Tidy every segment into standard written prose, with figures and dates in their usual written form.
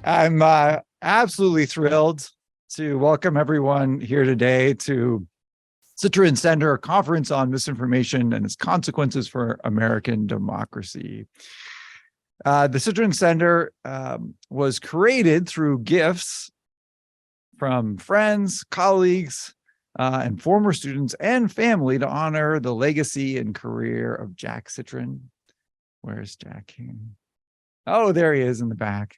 I'm absolutely thrilled to welcome everyone here today to Citrin Center Conference on Misinformation and Its Consequences for American Democracy. The Citrin Center was created through gifts from friends, colleagues, and former students and family to honor the legacy and career of Jack Citrin. Where's Jack here? Oh, there he is in the back.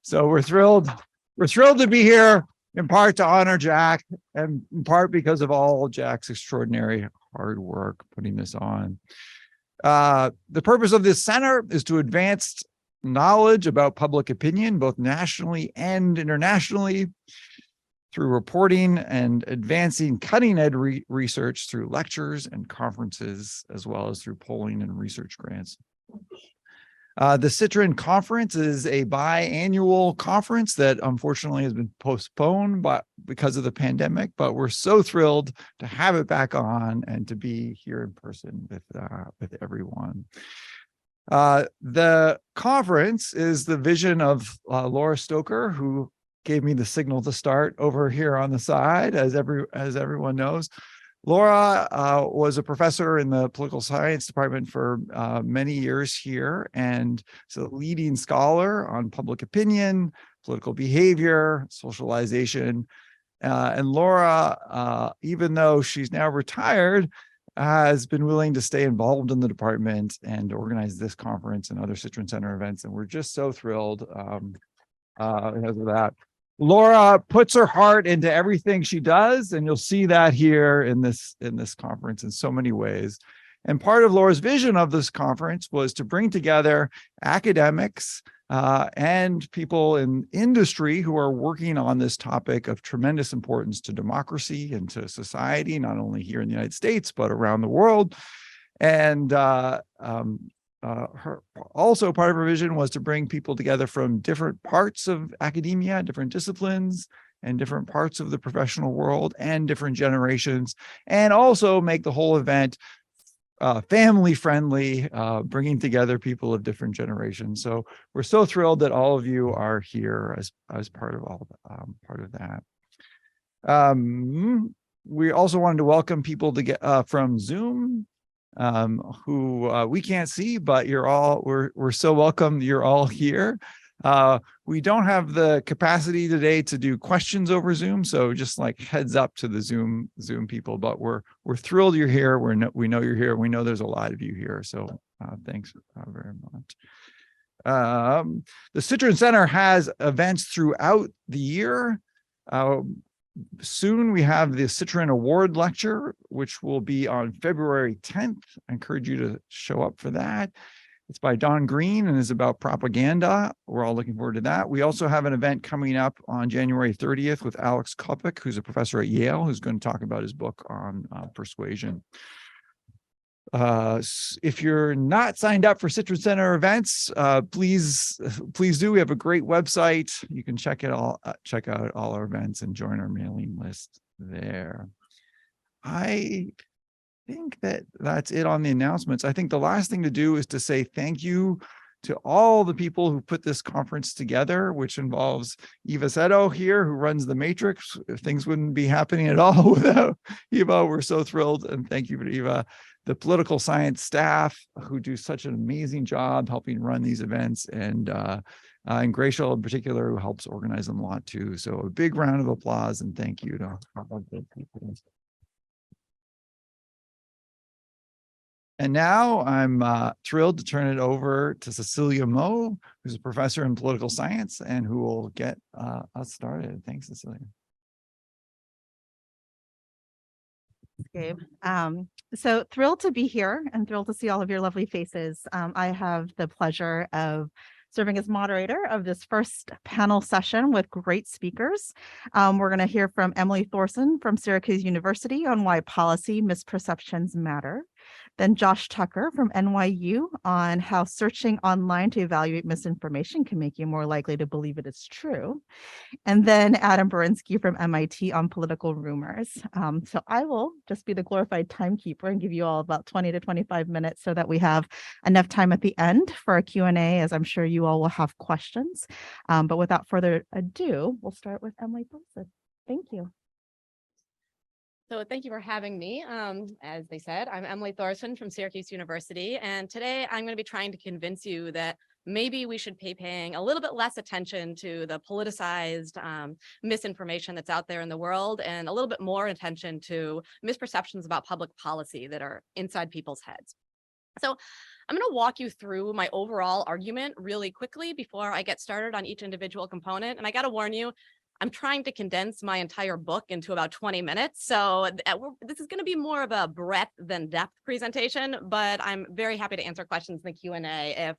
So we're thrilled to be here, in part to honor Jack, and in part because of all Jack's extraordinary hard work putting this on. The purpose of this center is to advance knowledge about public opinion, both nationally and internationally, through reporting and advancing cutting-edge research through lectures and conferences, as well as through polling and research grants. The Citrin Conference is a biannual conference that unfortunately has been postponed because of the pandemic, but we're so thrilled to have it back on and to be here in person with everyone. The conference is the vision of Laura Stoker, who gave me the signal to start over here on the side, as everyone knows. Laura was a professor in the political science department for many years here, and is a leading scholar on public opinion, political behavior, socialization. And Laura, even though she's now retired, has been willing to stay involved in the department and organize this conference and other Citrin Center events. And we're just so thrilled because of that. Laura puts her heart into everything she does, and you'll see that here in this conference in so many ways. And part of Laura's vision of this conference was to bring together academics and people in industry who are working on this topic of tremendous importance to democracy and to society, not only here in the United States, but around the world. And also part of her vision was to bring people together from different parts of academia, different disciplines, and different parts of the professional world, and different generations, and also make the whole event family friendly, bringing together people of different generations. So we're so thrilled that all of you are here as part of that. We also wanted to welcome people to get from Zoom, who we can't see, but we're so welcome you're all here. We don't have the capacity today to do questions over Zoom, so just like heads up to the Zoom people, but we're thrilled you're here. We know you're here. We know there's a lot of you here, so thanks very much. The Citrin Center has events throughout the year. Soon we have the Citrin Award Lecture, which will be on February 10th. I encourage you to show up for that. It's by Don Green and is about propaganda. We're all looking forward to that. We also have an event coming up on January 30th with Alex Kopik, who's a professor at Yale, who's going to talk about his book on persuasion. If you're not signed up for Citrin Center events, please do. We have a great website. You can check out all our events and join our mailing list there. I think that's it on the announcements. I think the last thing to do is to say thank you to all the people who put this conference together, which involves Eva Seto here, who runs the Matrix. Things wouldn't be happening at all without Eva. We're so thrilled, and thank you for Eva. The political science staff, who do such an amazing job helping run these events, and Gracial in particular, who helps organize them a lot too. So a big round of applause and thank you to all the people. And now I'm thrilled to turn it over to Cecilia Moe, who's a professor in political science and who will get us started. Thanks, Cecilia. Gabe. So thrilled to be here and thrilled to see all of your lovely faces. I have the pleasure of serving as moderator of this first panel session with great speakers. We're going to hear from Emily Thorson from Syracuse University on why policy misperceptions matter. Then Josh Tucker from NYU on how searching online to evaluate misinformation can make you more likely to believe it is true. And then Adam Berinsky from MIT on political rumors. So I will just be the glorified timekeeper and give you all about 20 to 25 minutes so that we have enough time at the end for a Q&A, as I'm sure you all will have questions. But without further ado, we'll start with Emily Thorson. Thank you. So thank you for having me. As they said, I'm Emily Thorson from Syracuse University, and today I'm going to be trying to convince you that maybe we should be paying a little bit less attention to the politicized misinformation that's out there in the world, and a little bit more attention to misperceptions about public policy that are inside people's heads. So I'm going to walk you through my overall argument really quickly before I get started on each individual component. And I got to warn you, I'm trying to condense my entire book into about 20 minutes. So this is going to be more of a breadth than depth presentation, but I'm very happy to answer questions in the Q&A if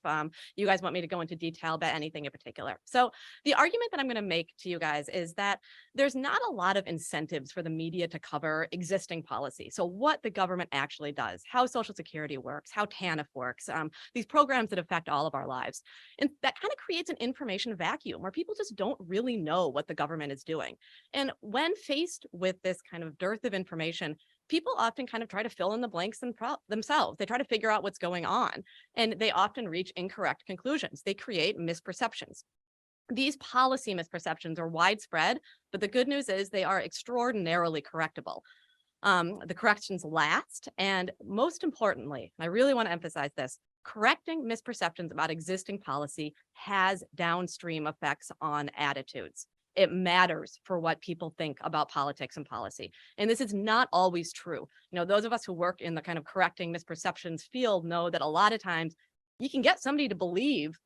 you guys want me to go into detail about anything in particular. So the argument that I'm going to make to you guys is that there's not a lot of incentives for the media to cover existing policy. So what the government actually does, how Social Security works, how TANF works, these programs that affect all of our lives. And that kind of creates an information vacuum where people just don't really know what the government is doing. And when faced with this kind of dearth of information, people often kind of try to fill in the blanks themselves. They try to figure out what's going on, and they often reach incorrect conclusions. They create misperceptions. These policy misperceptions are widespread, but the good news is they are extraordinarily correctable. The corrections last, and most importantly, I really want to emphasize this, correcting misperceptions about existing policy has downstream effects on attitudes. It matters for what people think about politics and policy. And this is not always true. You know, those of us who work in the kind of correcting misperceptions field know that a lot of times you can get somebody to believe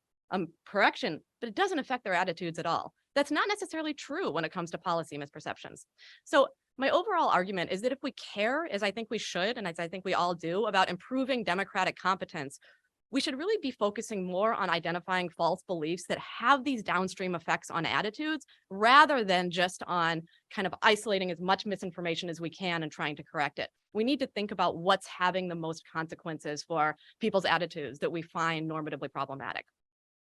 correction, but it doesn't affect their attitudes at all. That's not necessarily true when it comes to policy misperceptions. So my overall argument is that if we care, as I think we should, and as I think we all do, about improving democratic competence, we should really be focusing more on identifying false beliefs that have these downstream effects on attitudes, rather than just on kind of isolating as much misinformation as we can and trying to correct it. We need to think about what's having the most consequences for people's attitudes that we find normatively problematic.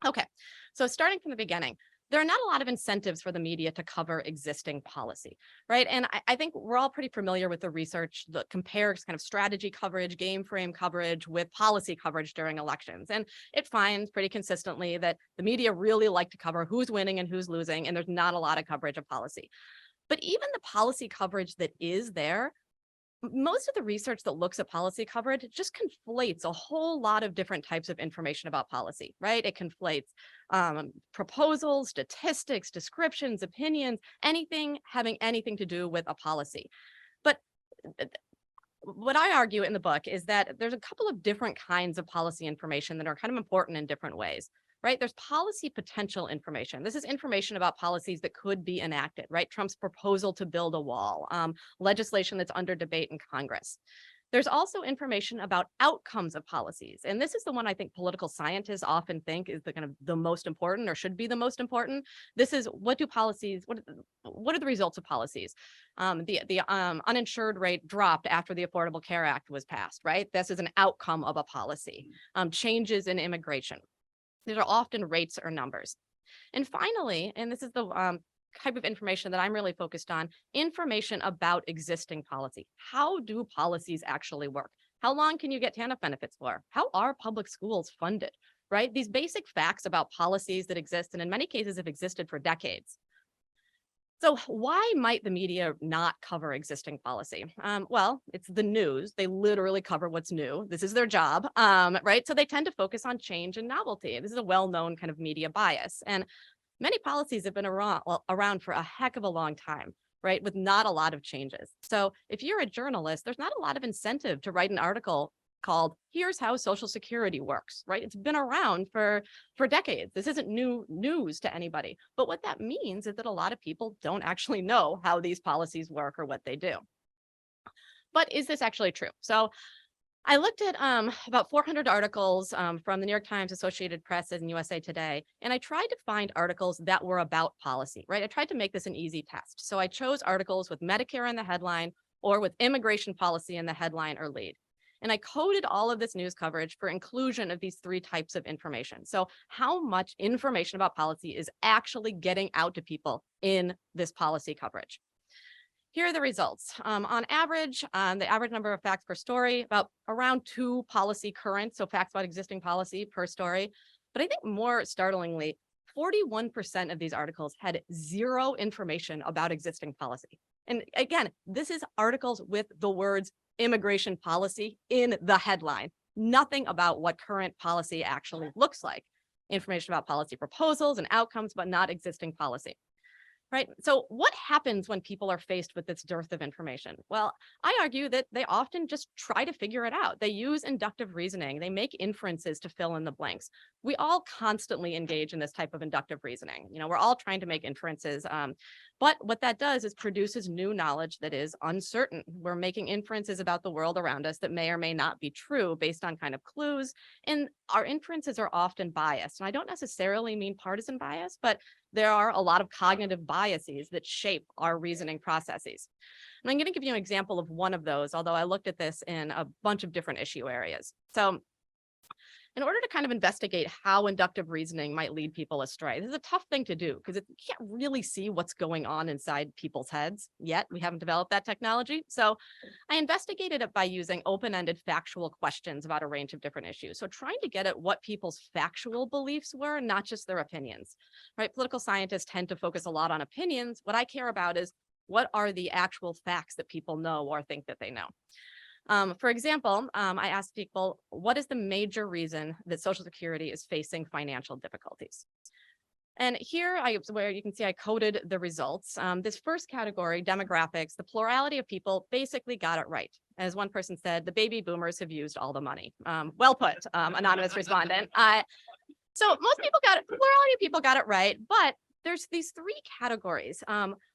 Okay, so starting from the beginning, there are not a lot of incentives for the media to cover existing policy, right? And I think we're all pretty familiar with the research that compares kind of strategy coverage, game frame coverage with policy coverage during elections. And it finds pretty consistently that the media really like to cover who's winning and who's losing, and there's not a lot of coverage of policy. But even the policy coverage that is there, most of the research that looks at policy coverage just conflates a whole lot of different types of information about policy, right? It conflates proposals, statistics, descriptions, opinions, anything having anything to do with a policy. But what I argue in the book is that there's a couple of different kinds of policy information that are kind of important in different ways. Right? There's policy potential information. This is information about policies that could be enacted, right? Trump's proposal to build a wall, legislation that's under debate in Congress. There's also information about outcomes of policies. And this is the one I think political scientists often think is the kind of the most important, or should be the most important. This is what are the results of policies? The uninsured rate dropped after the Affordable Care Act was passed, right? This is an outcome of a policy. Changes in immigration. These are often rates or numbers. And finally, and this is the type of information that I'm really focused on, information about existing policy. How do policies actually work? How long can you get TANF benefits for? How are public schools funded, right? These basic facts about policies that exist, and in many cases have existed for decades. So why might the media not cover existing policy? Well, it's the news. They literally cover what's new. This is their job, right? So they tend to focus on change and novelty. This is a well-known kind of media bias. And many policies have been around for a heck of a long time, right? With not a lot of changes. So if you're a journalist, there's not a lot of incentive to write an article called "Here's How Social Security Works," right? It's been around for decades. This isn't new news to anybody. But what that means is that a lot of people don't actually know how these policies work or what they do. But is this actually true? So I looked at about 400 articles from the New York Times, Associated Press, and USA Today, and I tried to find articles that were about policy, right? I tried to make this an easy test. So I chose articles with Medicare in the headline or with immigration policy in the headline or lead. And I coded all of this news coverage for inclusion of these three types of information. So how much information about policy is actually getting out to people in this policy coverage? Here are the results. On average, the average number of facts per story, about around 2 policy currents, so facts about existing policy per story. But I think more startlingly, 41% of these articles had 0 information about existing policy. And again, this is articles with the words immigration policy in the headline, nothing about what current policy actually looks like. Information about policy proposals and outcomes, but not existing policy. Right. So what happens when people are faced with this dearth of information? Well, I argue that they often just try to figure it out. They use inductive reasoning. They make inferences to fill in the blanks. We all constantly engage in this type of inductive reasoning. We're all trying to make inferences. But what that does is produces new knowledge that is uncertain. We're making inferences about the world around us that may or may not be true based on kind of clues. And our inferences are often biased. And I don't necessarily mean partisan bias, but there are a lot of cognitive biases that shape our reasoning processes. And I'm going to give you an example of one of those, although I looked at this in a bunch of different issue areas. So in order to kind of investigate how inductive reasoning might lead people astray, this is a tough thing to do because you can't really see what's going on inside people's heads yet. We haven't developed that technology. So I investigated it by using open-ended factual questions about a range of different issues. So trying to get at what people's factual beliefs were, not just their opinions, right? Political scientists tend to focus a lot on opinions. What I care about is what are the actual facts that people know or think that they know. For example, I asked people, what is the major reason that Social Security is facing financial difficulties? And here where you can see I coded the results. This first category, demographics, the plurality of people basically got it right. As one person said, the baby boomers have used all the money. Well put, anonymous respondent. So most people got it, plurality of people got it right, but there's these 3 categories.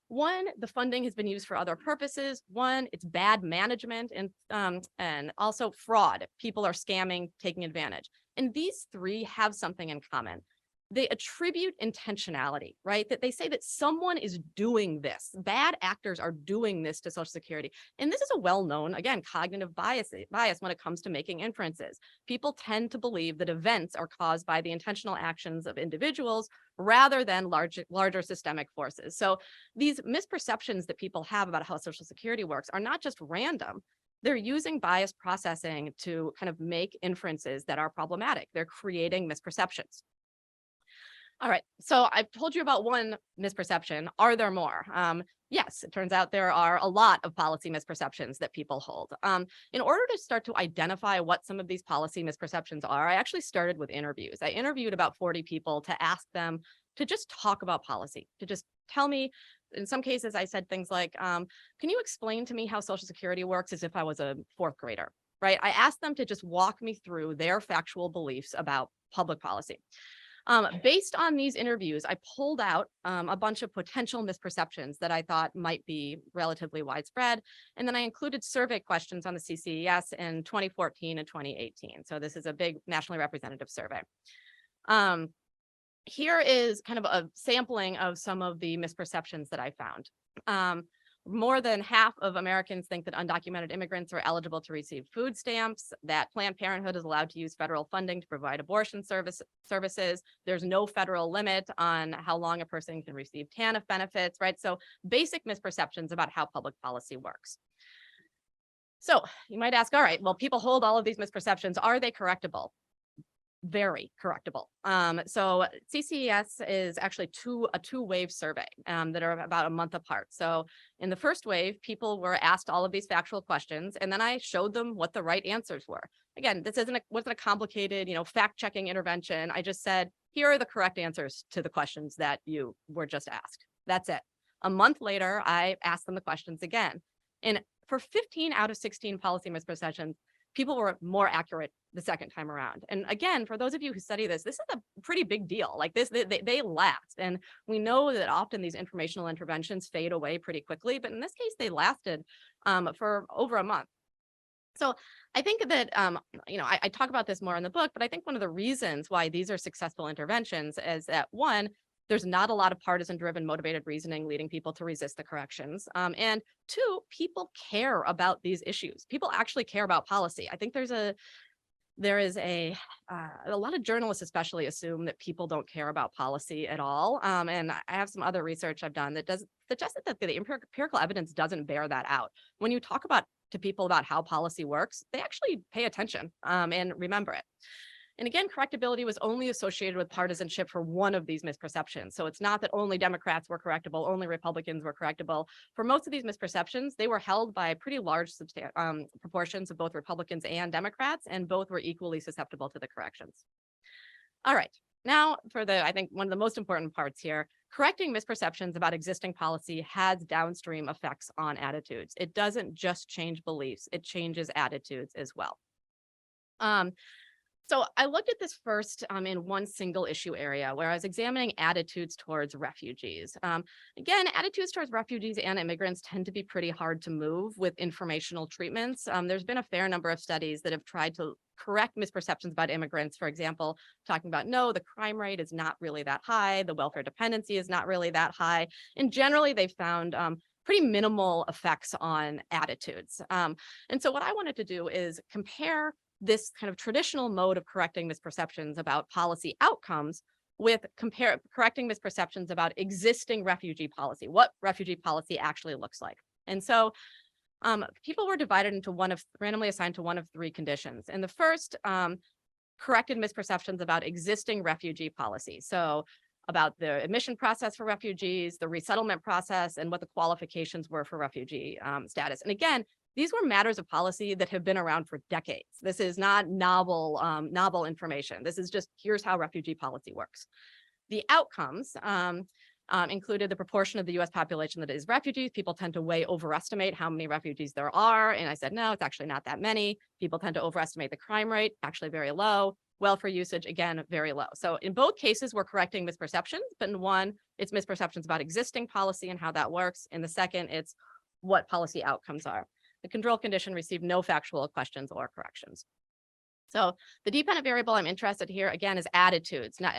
One, the funding has been used for other purposes. One, it's bad management and also fraud. People are scamming, taking advantage. And these 3 have something in common. They attribute intentionality, right? That they say that someone is doing this. Bad actors are doing this to Social Security. And this is a well-known, again, cognitive bias when it comes to making inferences. People tend to believe that events are caused by the intentional actions of individuals rather than larger systemic forces. So these misperceptions that people have about how Social Security works are not just random. They're using bias processing to kind of make inferences that are problematic. They're creating misperceptions. All right, so I've told you about one misperception. Are there more? Yes, it turns out there are a lot of policy misperceptions that people hold. In order to start to identify what some of these policy misperceptions are, I actually started with interviews. I interviewed about 40 people to ask them to just talk about policy, to just tell me. In some cases, I said things like, can you explain to me how Social Security works as if I was a 4th grader, right? I asked them to just walk me through their factual beliefs about public policy. Based on these interviews, I pulled out a bunch of potential misperceptions that I thought might be relatively widespread. And then I included survey questions on the CCES in 2014 and 2018. So this is a big nationally representative survey. Here is kind of a sampling of some of the misperceptions that I found. More than half of Americans think that undocumented immigrants are eligible to receive food stamps, that Planned Parenthood is allowed to use federal funding to provide abortion services. There's no federal limit on how long a person can receive TANF benefits, right? So basic misperceptions about how public policy works. So you might ask, all right, well, people hold all of these misperceptions. Are they correctable? Very correctable. So CCES is actually a 2-wave survey that are about a month apart. So in the first wave, people were asked all of these factual questions, and then I showed them what the right answers were. Again, this wasn't a complicated, fact-checking intervention. I just said, here are the correct answers to the questions that you were just asked. That's it. A month later, I asked them the questions again. And for 15 out of 16 policy misperceptions, people were more accurate the second time around. And again, for those of you who study this is a pretty big deal. Like this, they last. And we know that often these informational interventions fade away pretty quickly, but in this case, they lasted for over a month. So I think that, I talk about this more in the book, but I think one of the reasons why these are successful interventions is that, one, There's not a lot of partisan driven motivated reasoning leading people to resist the corrections. And two, people care about these issues. People actually care about policy. I think there is a lot of journalists especially assume that people don't care about policy at all. And I have some other research I've done that does suggest that the empirical evidence doesn't bear that out. When you talk to people about how policy works, they actually pay attention and remember it. And again, correctability was only associated with partisanship for one of these misperceptions. So it's not that only Democrats were correctable, only Republicans were correctable. For most of these misperceptions, they were held by pretty large proportions of both Republicans and Democrats, and both were equally susceptible to the corrections. All right, now for I think one of the most important parts here, correcting misperceptions about existing policy has downstream effects on attitudes. It doesn't just change beliefs, it changes attitudes as well. So I looked at this first in one single issue area where I was examining attitudes towards refugees. Again, attitudes towards refugees and immigrants tend to be pretty hard to move with informational treatments. There's been a fair number of studies that have tried to correct misperceptions about immigrants, for example, talking about, no, the crime rate is not really that high, the welfare dependency is not really that high. And generally, they've found pretty minimal effects on attitudes. And so what I wanted to do is compare this kind of traditional mode of correcting misperceptions about policy outcomes with correcting misperceptions about existing refugee policy, what refugee policy actually looks like. And so people were divided into randomly assigned to one of three conditions. And the first corrected misperceptions about existing refugee policy. So about the admission process for refugees, the resettlement process, and what the qualifications were for refugee status. And again, these were matters of policy that have been around for decades. This is not novel information. This is just, here's how refugee policy works. The outcomes included the proportion of the US population that is refugees. People tend to way overestimate how many refugees there are. And I said, no, it's actually not that many. People tend to overestimate the crime rate, actually very low. Welfare usage, again, very low. So in both cases, we're correcting misperceptions, but in one, it's misperceptions about existing policy and how that works. In the second, it's what policy outcomes are. The control condition received no factual questions or corrections. So the dependent variable I'm interested here, again, is attitudes, not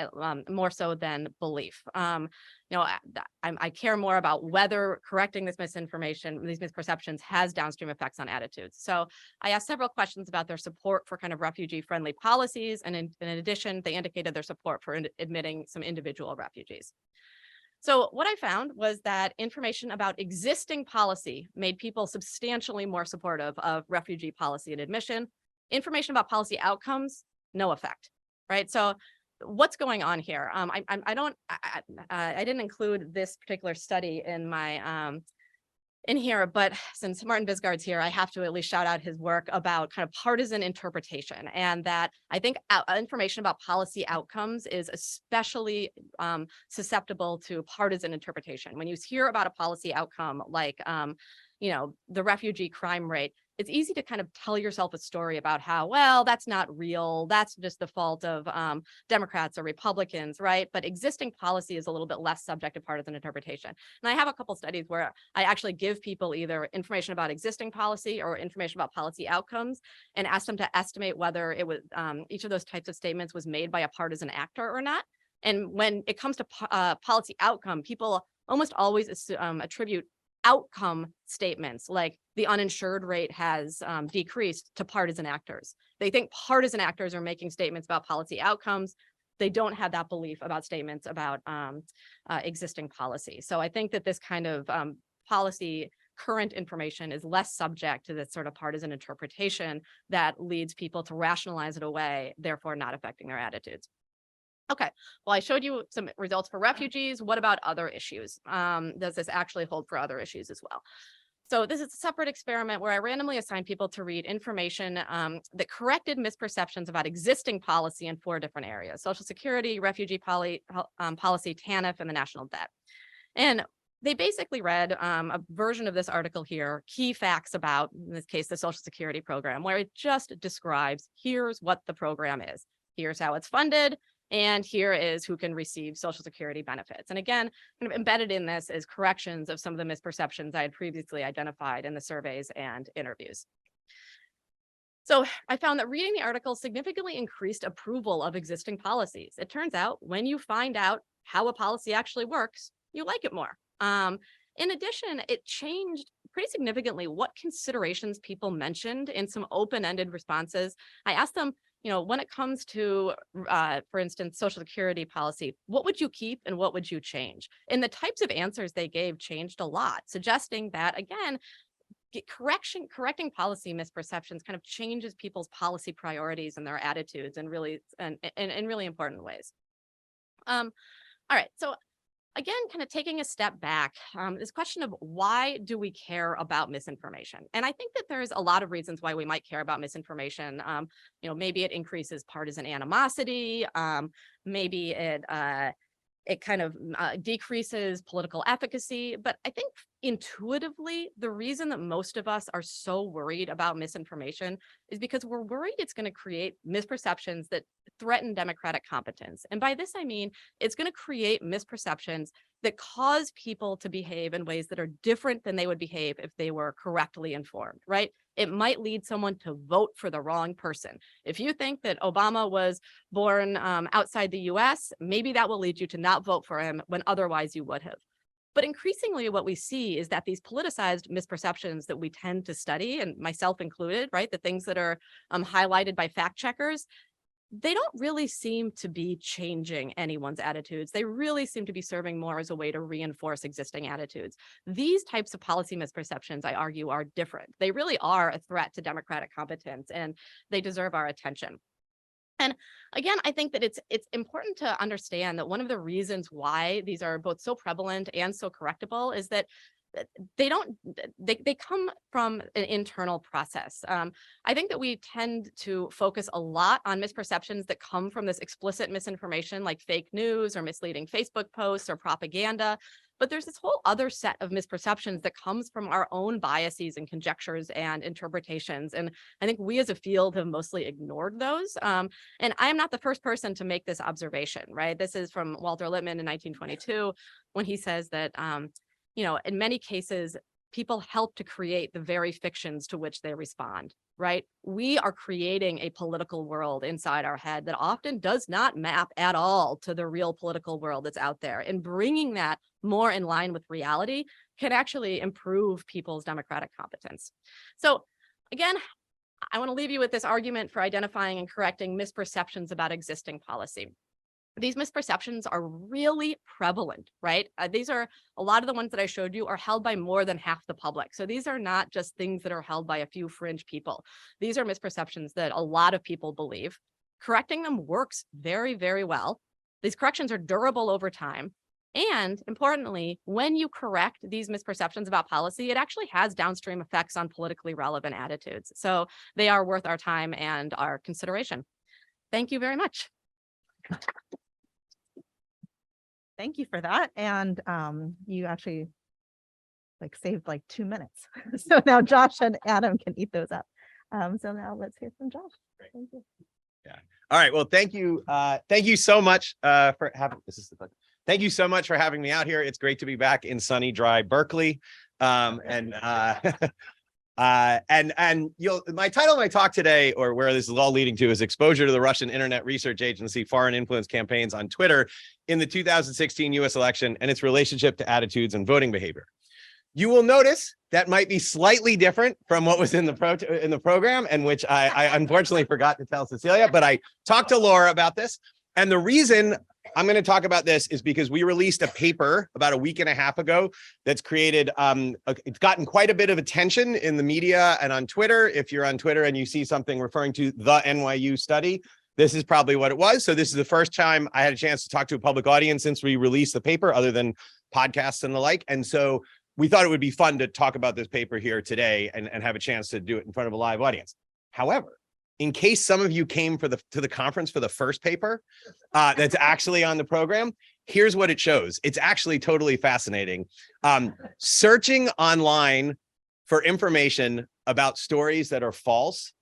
more so than belief. I care more about whether correcting this misinformation, these misperceptions has downstream effects on attitudes. So I asked several questions about their support for kind of refugee-friendly policies. And in addition, they indicated their support for admitting some individual refugees. So what I found was that information about existing policy made people substantially more supportive of refugee policy and admission. Information about policy outcomes, no effect, right? So what's going on here? I didn't include this particular study in my in here, but since Martin Bisgard's here, I have to at least shout out his work about kind of partisan interpretation, and that I think information about policy outcomes is especially susceptible to partisan interpretation. When you hear about a policy outcome like, the refugee crime rate, it's easy to kind of tell yourself a story about how, well, that's not real. That's just the fault of Democrats or Republicans, right? But existing policy is a little bit less subject to partisan interpretation. And I have a couple studies where I actually give people either information about existing policy or information about policy outcomes and ask them to estimate whether it was each of those types of statements was made by a partisan actor or not. And when it comes to policy outcome, people almost always attribute outcome statements like the uninsured rate has decreased to partisan actors. They think partisan actors are making statements about policy outcomes. They don't have that belief about statements about existing policy. So I think that this kind of policy current information is less subject to this sort of partisan interpretation that leads people to rationalize it away, therefore not affecting their attitudes. Okay, well, I showed you some results for refugees. What about other issues? Does this actually hold for other issues as well? So this is a separate experiment where I randomly assigned people to read information that corrected misperceptions about existing policy in 4 different areas: Social Security, refugee policy, TANF, and the national debt. And they basically read a version of this article here, key facts about, in this case, the Social Security program, where it just describes, here's what the program is, here's how it's funded, and here is who can receive Social Security benefits. And again, kind of embedded in this is corrections of some of the misperceptions I had previously identified in the surveys and interviews. So I found that reading the article significantly increased approval of existing policies. It turns out when you find out how a policy actually works, you like it more. In addition, it changed pretty significantly what considerations people mentioned in some open-ended responses. I asked them, when it comes to, for instance, Social Security policy, what would you keep and what would you change? And the types of answers they gave changed a lot, suggesting that, again, correcting policy misperceptions kind of changes people's policy priorities and their attitudes in really important ways. All right, so again, kind of taking a step back, this question of why do we care about misinformation? And I think that there's a lot of reasons why we might care about misinformation. Maybe it increases partisan animosity. Maybe it kind of decreases political efficacy. But I think intuitively, the reason that most of us are so worried about misinformation is because we're worried it's going to create misperceptions that threaten democratic competence. And by this, I mean, it's going to create misperceptions that cause people to behave in ways that are different than they would behave if they were correctly informed, right? It might lead someone to vote for the wrong person. If you think that Obama was born outside the US, maybe that will lead you to not vote for him when otherwise you would have. But increasingly what we see is that these politicized misperceptions that we tend to study, and myself included, right, the things that are highlighted by fact checkers, they don't really seem to be changing anyone's attitudes. They really seem to be serving more as a way to reinforce existing attitudes. These types of policy misperceptions, I argue, are different. They really are a threat to democratic competence, and they deserve our attention. And again, I think that it's important to understand that one of the reasons why these are both so prevalent and so correctable is that they come from an internal process. I think that we tend to focus a lot on misperceptions that come from this explicit misinformation like fake news or misleading Facebook posts or propaganda. But there's this whole other set of misperceptions that comes from our own biases and conjectures and interpretations. And I think we as a field have mostly ignored those. And I am not the first person to make this observation, right? This is from Walter Lippmann in 1922, when he says that, in many cases, people help to create the very fictions to which they respond, right? We are creating a political world inside our head that often does not map at all to the real political world that's out there. And bringing that more in line with reality can actually improve people's democratic competence. So again, I want to leave you with this argument for identifying and correcting misperceptions about existing policy. These misperceptions are really prevalent, right? These are a lot of the ones that I showed you are held by more than half the public. So these are not just things that are held by a few fringe people. These are misperceptions that a lot of people believe. Correcting them works very, very well. These corrections are durable over time. And importantly, when you correct these misperceptions about policy, it actually has downstream effects on politically relevant attitudes. So they are worth our time and our consideration. Thank you very much. Thank you for that. And you actually saved 2 minutes. So now Josh and Adam can eat those up. So now let's hear from Josh. Thank you. Yeah. All right. Well, thank you. Thank you so much for having Thank you so much for having me out here. It's great to be back in sunny, dry Berkeley. My title of my talk today, or where this is all leading to, is Exposure to the Russian Internet Research Agency Foreign Influence Campaigns on Twitter in the 2016 US election and its relationship to attitudes and voting behavior. You will notice that might be slightly different from what was in the program, and which I unfortunately forgot to tell Cecilia, but I talked to Laura about this. And the reason I'm going to talk about this is because we released a paper about a week and a half ago that's created, it's gotten quite a bit of attention in the media and on Twitter. If you're on Twitter and you see something referring to the NYU study, this is probably what it was. So this is the first time I had a chance to talk to a public audience since we released the paper, other than podcasts and the like. And so we thought it would be fun to talk about this paper here today and have a chance to do it in front of a live audience. However, in case some of you came to the conference for the first paper that's actually on the program, here's what it shows. It's actually totally fascinating. Searching online for information about stories that are false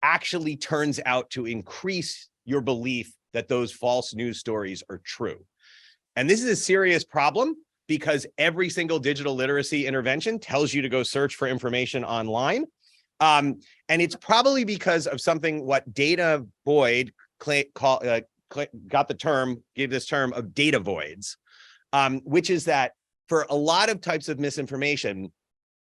actually turns out to increase your belief that those false news stories are true. And this is a serious problem because every single digital literacy intervention tells you to go search for information online. And it's probably because of something what Dana Boyd got the term, gave this term of data voids, which is that for a lot of types of misinformation,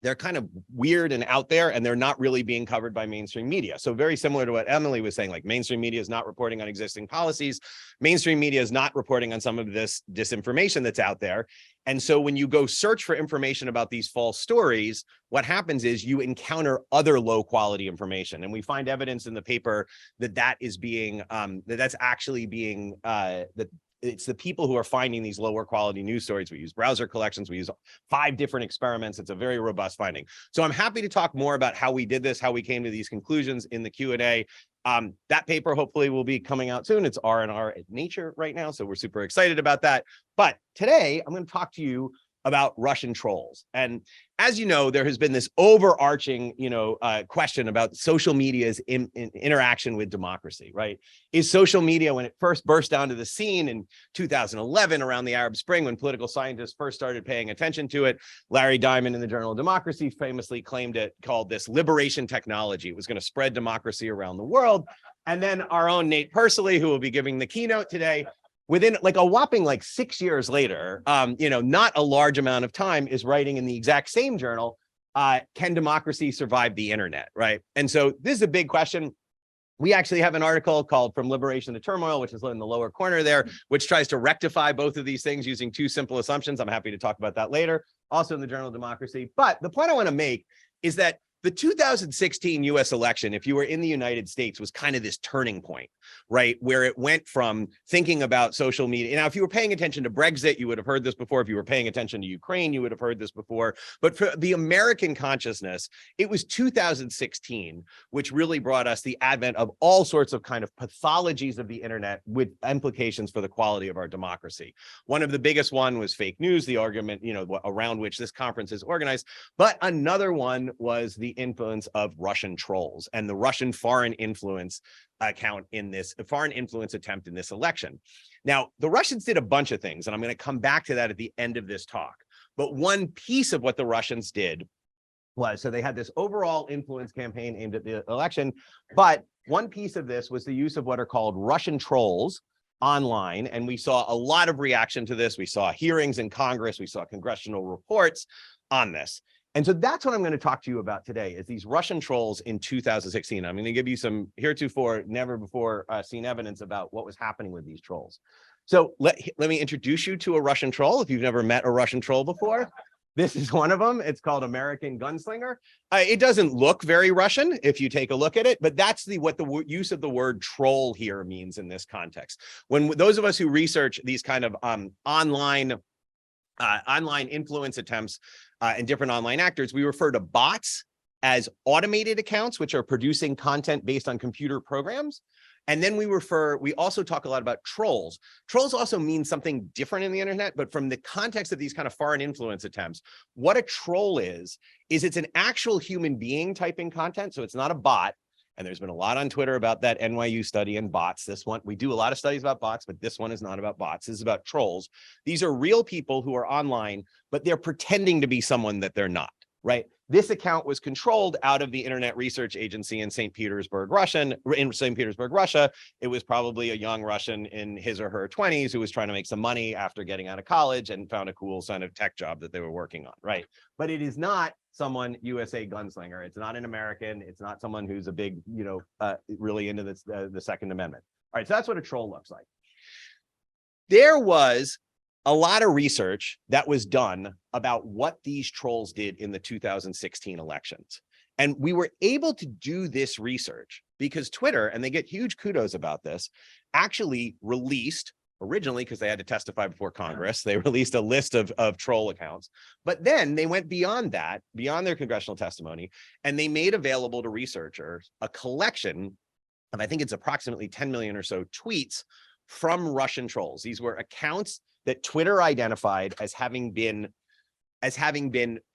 they're kind of weird and out there, and they're not really being covered by mainstream media. So very similar to what Emily was saying, like mainstream media is not reporting on existing policies. Mainstream media is not reporting on some of this disinformation that's out there. And so when you go search for information about these false stories, what happens is you encounter other low quality information. And we find evidence in the paper that that is being, that's actually being, that it's the people who are finding these lower quality news stories. We use browser collections. We use 5 different experiments. It's a very robust finding. So I'm happy to talk more about how we did this, how we came to these conclusions in the Q&A. That paper hopefully will be coming out soon. It's R&R at Nature right now, so we're super excited about that. But today I'm going to talk to you about Russian trolls. And as you know, there has been this overarching, question about social media's interaction with democracy, right? Is social media, when it first burst onto the scene in 2011 around the Arab Spring, when political scientists first started paying attention to it, Larry Diamond in the Journal of Democracy famously called this liberation technology. It was going to spread democracy around the world. And then our own Nate Persily, who will be giving the keynote today, within like a whopping 6 years later, not a large amount of time, is writing in the exact same journal, can democracy survive the internet, right? And so this is a big question. We actually have an article called From Liberation to Turmoil, which is in the lower corner there, which tries to rectify both of these things using 2 simple assumptions. I'm happy to talk about that later, also in the Journal of Democracy. But the point I want to make is that the 2016 US election, if you were in the United States, was kind of this turning point, right? Where it went from thinking about social media. Now, if you were paying attention to Brexit, you would have heard this before. If you were paying attention to Ukraine, you would have heard this before. But for the American consciousness, it was 2016, which really brought us the advent of all sorts of kind of pathologies of the internet with implications for the quality of our democracy. One of the biggest one was fake news, the argument, around which this conference is organized. But another one was the influence of Russian trolls and the Russian foreign influence attempt in this election. Now, the Russians did a bunch of things, and I'm going to come back to that at the end of this talk. But one piece of what the Russians did was, so they had this overall influence campaign aimed at the election, but one piece of this was the use of what are called Russian trolls online. And we saw a lot of reaction to this. We saw hearings in Congress. We saw congressional reports on this. And so that's what I'm going to talk to you about today, is these Russian trolls in 2016. I'm going to give you some heretofore, never before seen evidence about what was happening with these trolls. So let me introduce you to a Russian troll. If you've never met a Russian troll before, this is one of them. It's called American Gunslinger. It doesn't look very Russian if you take a look at it, but that's what the use of the word troll here means in this context. When those of us who research these kind of online influence attempts and different online actors, we refer to bots as automated accounts, which are producing content based on computer programs. And then we also talk a lot about trolls. Trolls also mean something different in the internet, but from the context of these kind of foreign influence attempts, what a troll is it's an actual human being typing content. So it's not a bot. And there's been a lot on Twitter about that NYU study and bots. This one, we do a lot of studies about bots, but this one is not about bots. This is about trolls. These are real people who are online, but they're pretending to be someone that they're not, right? This account was controlled out of the Internet Research Agency in St. Petersburg, Russia. It was probably a young Russian in his or her 20s who was trying to make some money after getting out of college and found a cool kind of tech job that they were working on, right? But it is not someone USA gunslinger. It's not an American. It's not someone who's a big, really into this, the Second Amendment. All right, so that's what a troll looks like. There was a lot of research that was done about what these trolls did in the 2016 elections. And we were able to do this research because Twitter, and they get huge kudos about this, actually released, originally because they had to testify before Congress, they released a list of troll accounts. But then they went beyond that, beyond their congressional testimony, and they made available to researchers a collection of, I think it's approximately 10 million or so tweets from Russian trolls. These were accounts that Twitter identified as having been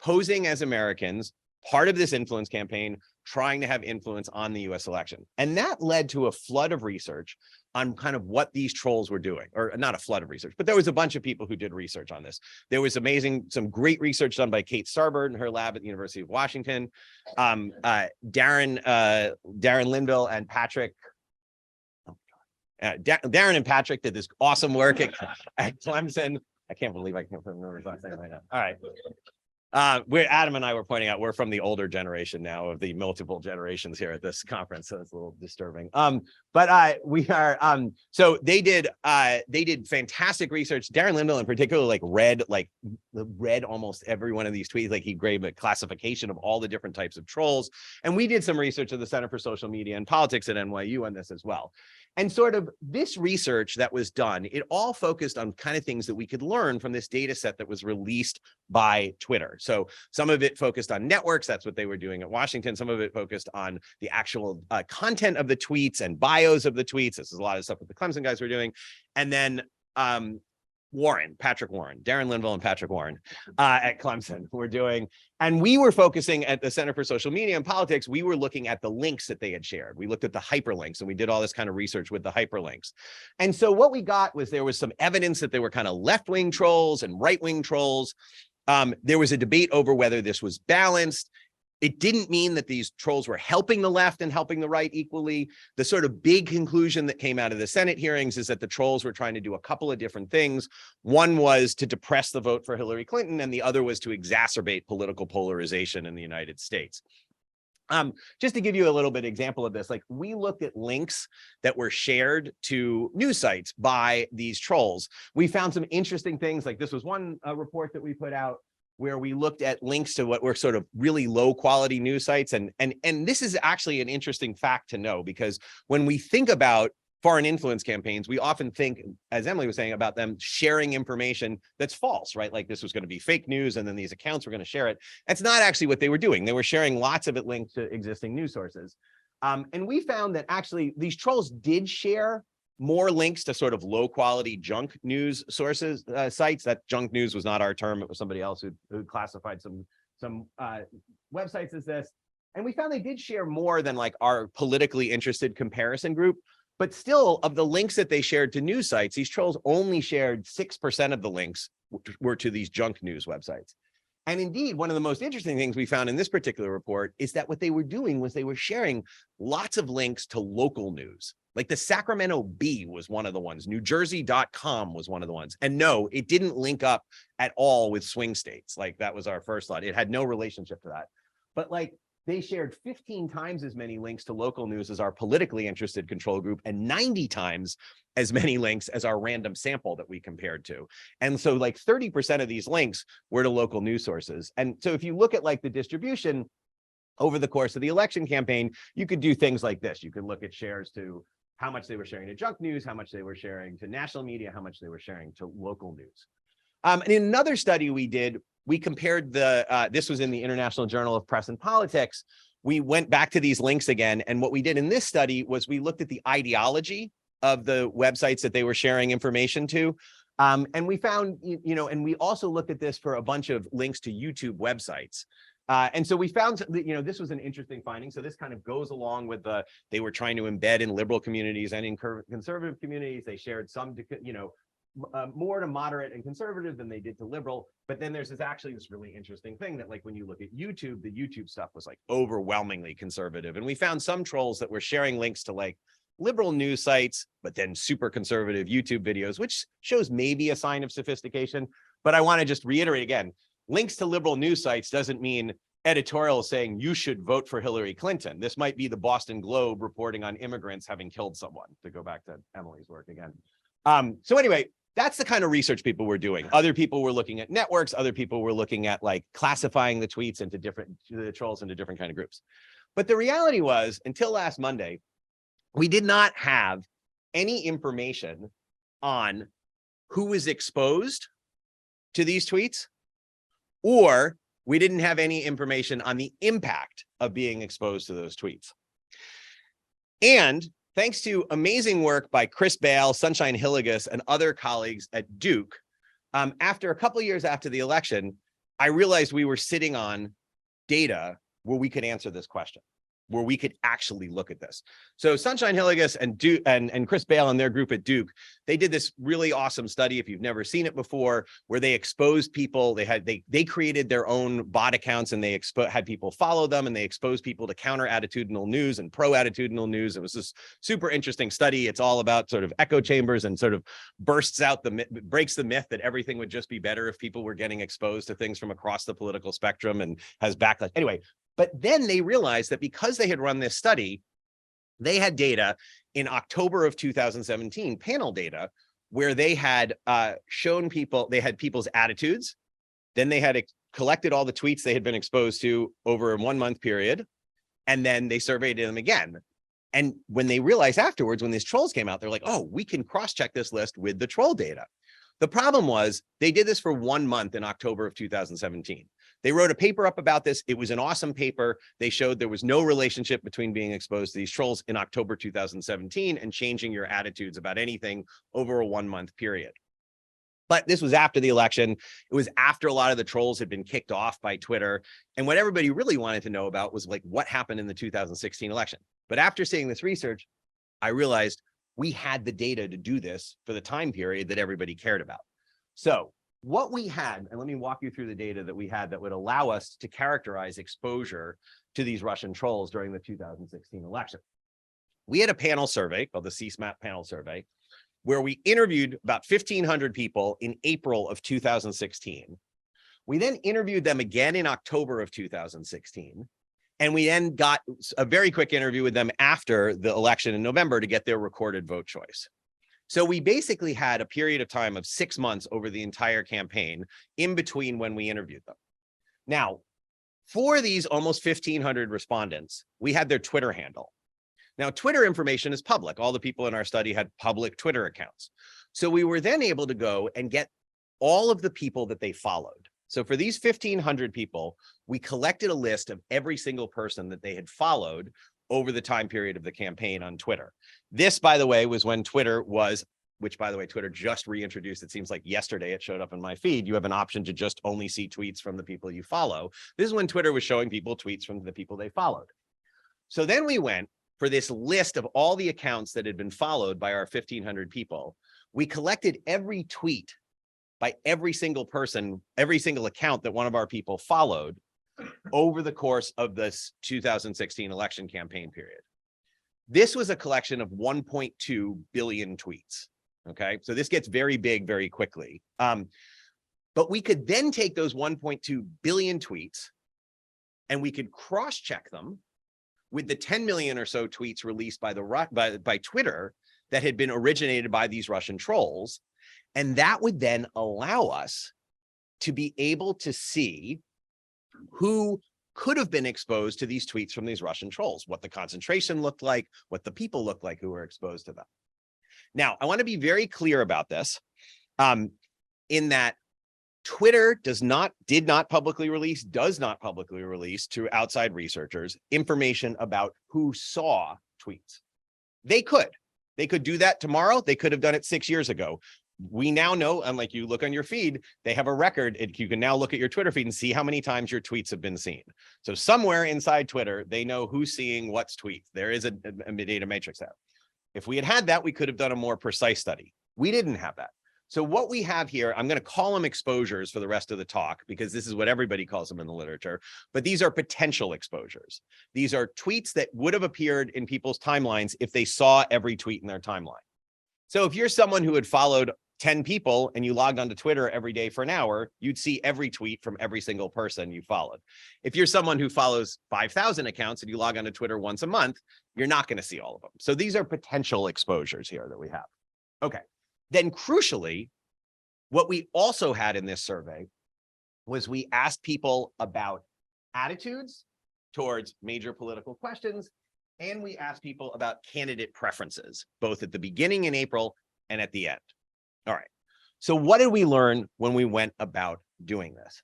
posing as Americans, part of this influence campaign, trying to have influence on the US election. And that led to a flood of research on kind of what these trolls were doing, or not a flood of research, but there was a bunch of people who did research on this. There was some great research done by Kate Starbird in her lab at the University of Washington. Darren Linville and Patrick, Darren and Patrick did this awesome work at Clemson. I can't believe I can't remember his last name right now. All right. Adam and I were pointing out we're from the older generation now of the multiple generations here at this conference, so it's a little disturbing. We are so they did fantastic research. Darren Linville in particular read almost every one of these tweets. Like he gave a classification of all the different types of trolls. And we did some research at the Center for Social Media and Politics at NYU on this as well. And sort of this research that was done, it all focused on kind of things that we could learn from this data set that was released by Twitter. So some of it focused on networks. That's what they were doing at Washington. Some of it focused on the actual content of the tweets and bios of the tweets. This is a lot of stuff that the Clemson guys were doing. And then Patrick Warren, Darren Linville and Patrick Warren at Clemson were doing. And we were focusing at the Center for Social Media and Politics. We were looking at the links that they had shared. We looked at the hyperlinks and we did all this kind of research with the hyperlinks. And so what we got was there was some evidence that there were kind of left-wing trolls and right-wing trolls. There was a debate over whether this was balanced. It didn't mean that these trolls were helping the left and helping the right equally. The sort of big conclusion that came out of the Senate hearings is that the trolls were trying to do a couple of different things. One was to depress the vote for Hillary Clinton, and the other was to exacerbate political polarization in the United States. Just to give you a little bit example of this, like we looked at links that were shared to news sites by these trolls. We found some interesting things, like this was one report that we put out where we looked at links to what were sort of really low quality news sites. And this is actually an interesting fact to know, because when we think about foreign influence campaigns, we often think, as Emily was saying, about them sharing information that's false, right? Like this was going to be fake news and then these accounts were going to share it. That's not actually what they were doing. They were sharing lots of it linked to existing news sources. And we found that actually these trolls did share more links to sort of low quality junk news sources, sites. That junk news was not our term. It was somebody else who classified some websites as this. And we found they did share more than like our politically interested comparison group. But still, of the links that they shared to news sites, these trolls only shared 6% of the links were to these junk news websites. And indeed, one of the most interesting things we found in this particular report is that what they were doing was they were sharing lots of links to local news. Like the Sacramento Bee was one of the ones. NewJersey.com was one of the ones. And no, it didn't link up at all with swing states. Like that was our first thought. It had no relationship to that. But like they shared 15 times as many links to local news as our politically interested control group and 90 times as many links as our random sample that we compared to. And so like 30% of these links were to local news sources. And so if you look at like the distribution over the course of the election campaign, you could do things like this. You could look at shares to how much they were sharing to junk news, how much they were sharing to national media, how much they were sharing to local news. And in another study we did, we compared this was in the International Journal of Press and Politics. We went back to these links again. And what we did in this study was we looked at the ideology of the websites that they were sharing information to. And we found, and we also looked at this for a bunch of links to YouTube websites. And so we found that, this was an interesting finding. So this kind of goes along with they were trying to embed in liberal communities and in conservative communities. They shared some, more to moderate and conservative than they did to liberal. But then there's actually this really interesting thing that like when you look at YouTube, the YouTube stuff was like overwhelmingly conservative. And we found some trolls that were sharing links to like liberal news sites, but then super conservative YouTube videos, which shows maybe a sign of sophistication. But I want to just reiterate again, links to liberal news sites doesn't mean editorials saying you should vote for Hillary Clinton. This might be the Boston Globe reporting on immigrants having killed someone, to go back to Emily's work again. So anyway, that's the kind of research people were doing. Other people were looking at networks. Other people were looking at like classifying the tweets into the trolls into different kind of groups. But the reality was, until last Monday, we did not have any information on who was exposed to these tweets, or we didn't have any information on the impact of being exposed to those tweets. And thanks to amazing work by Chris Bale, Sunshine Hilligus, and other colleagues at Duke, after a couple of years after the election, I realized we were sitting on data where we could answer this question. where we could actually look at this. So Sunshine Hilligus and Chris Bale and their group at Duke, they did this really awesome study, if you've never seen it before, where they exposed people. They created their own bot accounts, and they had people follow them, and they exposed people to counter-attitudinal news and pro-attitudinal news. It was this super interesting study. It's all about sort of echo chambers, and sort of breaks the myth that everything would just be better if people were getting exposed to things from across the political spectrum, and has backlash. Anyway, but then they realized that because they had run this study, they had data in October of 2017, panel data, where they had shown people, they had people's attitudes, then they had collected all the tweets they had been exposed to over a 1 month period, and then they surveyed them again. And when they realized afterwards, when these trolls came out, they're like, oh, we can cross-check this list with the troll data. The problem was they did this for 1 month in October of 2017. They wrote a paper up about this. It was an awesome paper. They showed there was no relationship between being exposed to these trolls in October 2017 and changing your attitudes about anything over a 1 month period. But this was after the election. It was after a lot of the trolls had been kicked off by Twitter. And what everybody really wanted to know about was like what happened in the 2016 election. But after seeing this research, I realized we had the data to do this for the time period that everybody cared about. So what we had, and let me walk you through the data that we had that would allow us to characterize exposure to these Russian trolls during the 2016 election. We had a panel survey called the CSMAP panel survey, where we interviewed about 1,500 people in April of 2016. We then interviewed them again in October of 2016. And we then got a very quick interview with them after the election in November to get their recorded vote choice. So we basically had a period of time of 6 months over the entire campaign in between when we interviewed them. Now, for these almost 1,500 respondents, we had their Twitter handle. Now, Twitter information is public. All the people in our study had public Twitter accounts. So we were then able to go and get all of the people that they followed. So for these 1,500 people, we collected a list of every single person that they had followed over the time period of the campaign on Twitter. This, by the way, was when Twitter was, which by the way, Twitter just reintroduced, it seems like yesterday it showed up in my feed. You have an option to just only see tweets from the people you follow. This is when Twitter was showing people tweets from the people they followed. So then we went for this list of all the accounts that had been followed by our 1,500 people. We collected every tweet by every single person, every single account that one of our people followed over the course of this 2016 election campaign period. This was a collection of 1.2 billion tweets. Okay, so this gets very big very quickly. But we could then take those 1.2 billion tweets and we could cross-check them with the 10 million or so tweets released by Twitter that had been originated by these Russian trolls. And that would then allow us to be able to see who could have been exposed to these tweets from these Russian trolls, what the concentration looked like, what the people looked like who were exposed to them. Now, I want to be very clear about this, in that Twitter does not publicly release to outside researchers information about who saw tweets. They could do that tomorrow. They could have done it 6 years ago. We now know, unlike you look on your feed, they have a record. You can now look at your Twitter feed and see how many times your tweets have been seen. So somewhere inside Twitter, they know who's seeing what's tweets. There is a data matrix there. If we had had that, we could have done a more precise study. We didn't have that. So what we have here, I'm going to call them exposures for the rest of the talk, because this is what everybody calls them in the literature, but these are potential exposures. These are tweets that would have appeared in people's timelines if they saw every tweet in their timeline. So if you're someone who had followed 10 people and you logged onto Twitter every day for an hour, you'd see every tweet from every single person you followed. If you're someone who follows 5,000 accounts and you log onto Twitter once a month, you're not going to see all of them. So these are potential exposures here that we have. Okay. Then crucially, what we also had in this survey was we asked people about attitudes towards major political questions, and we asked people about candidate preferences, both at the beginning in April and at the end. All right. So what did we learn when we went about doing this?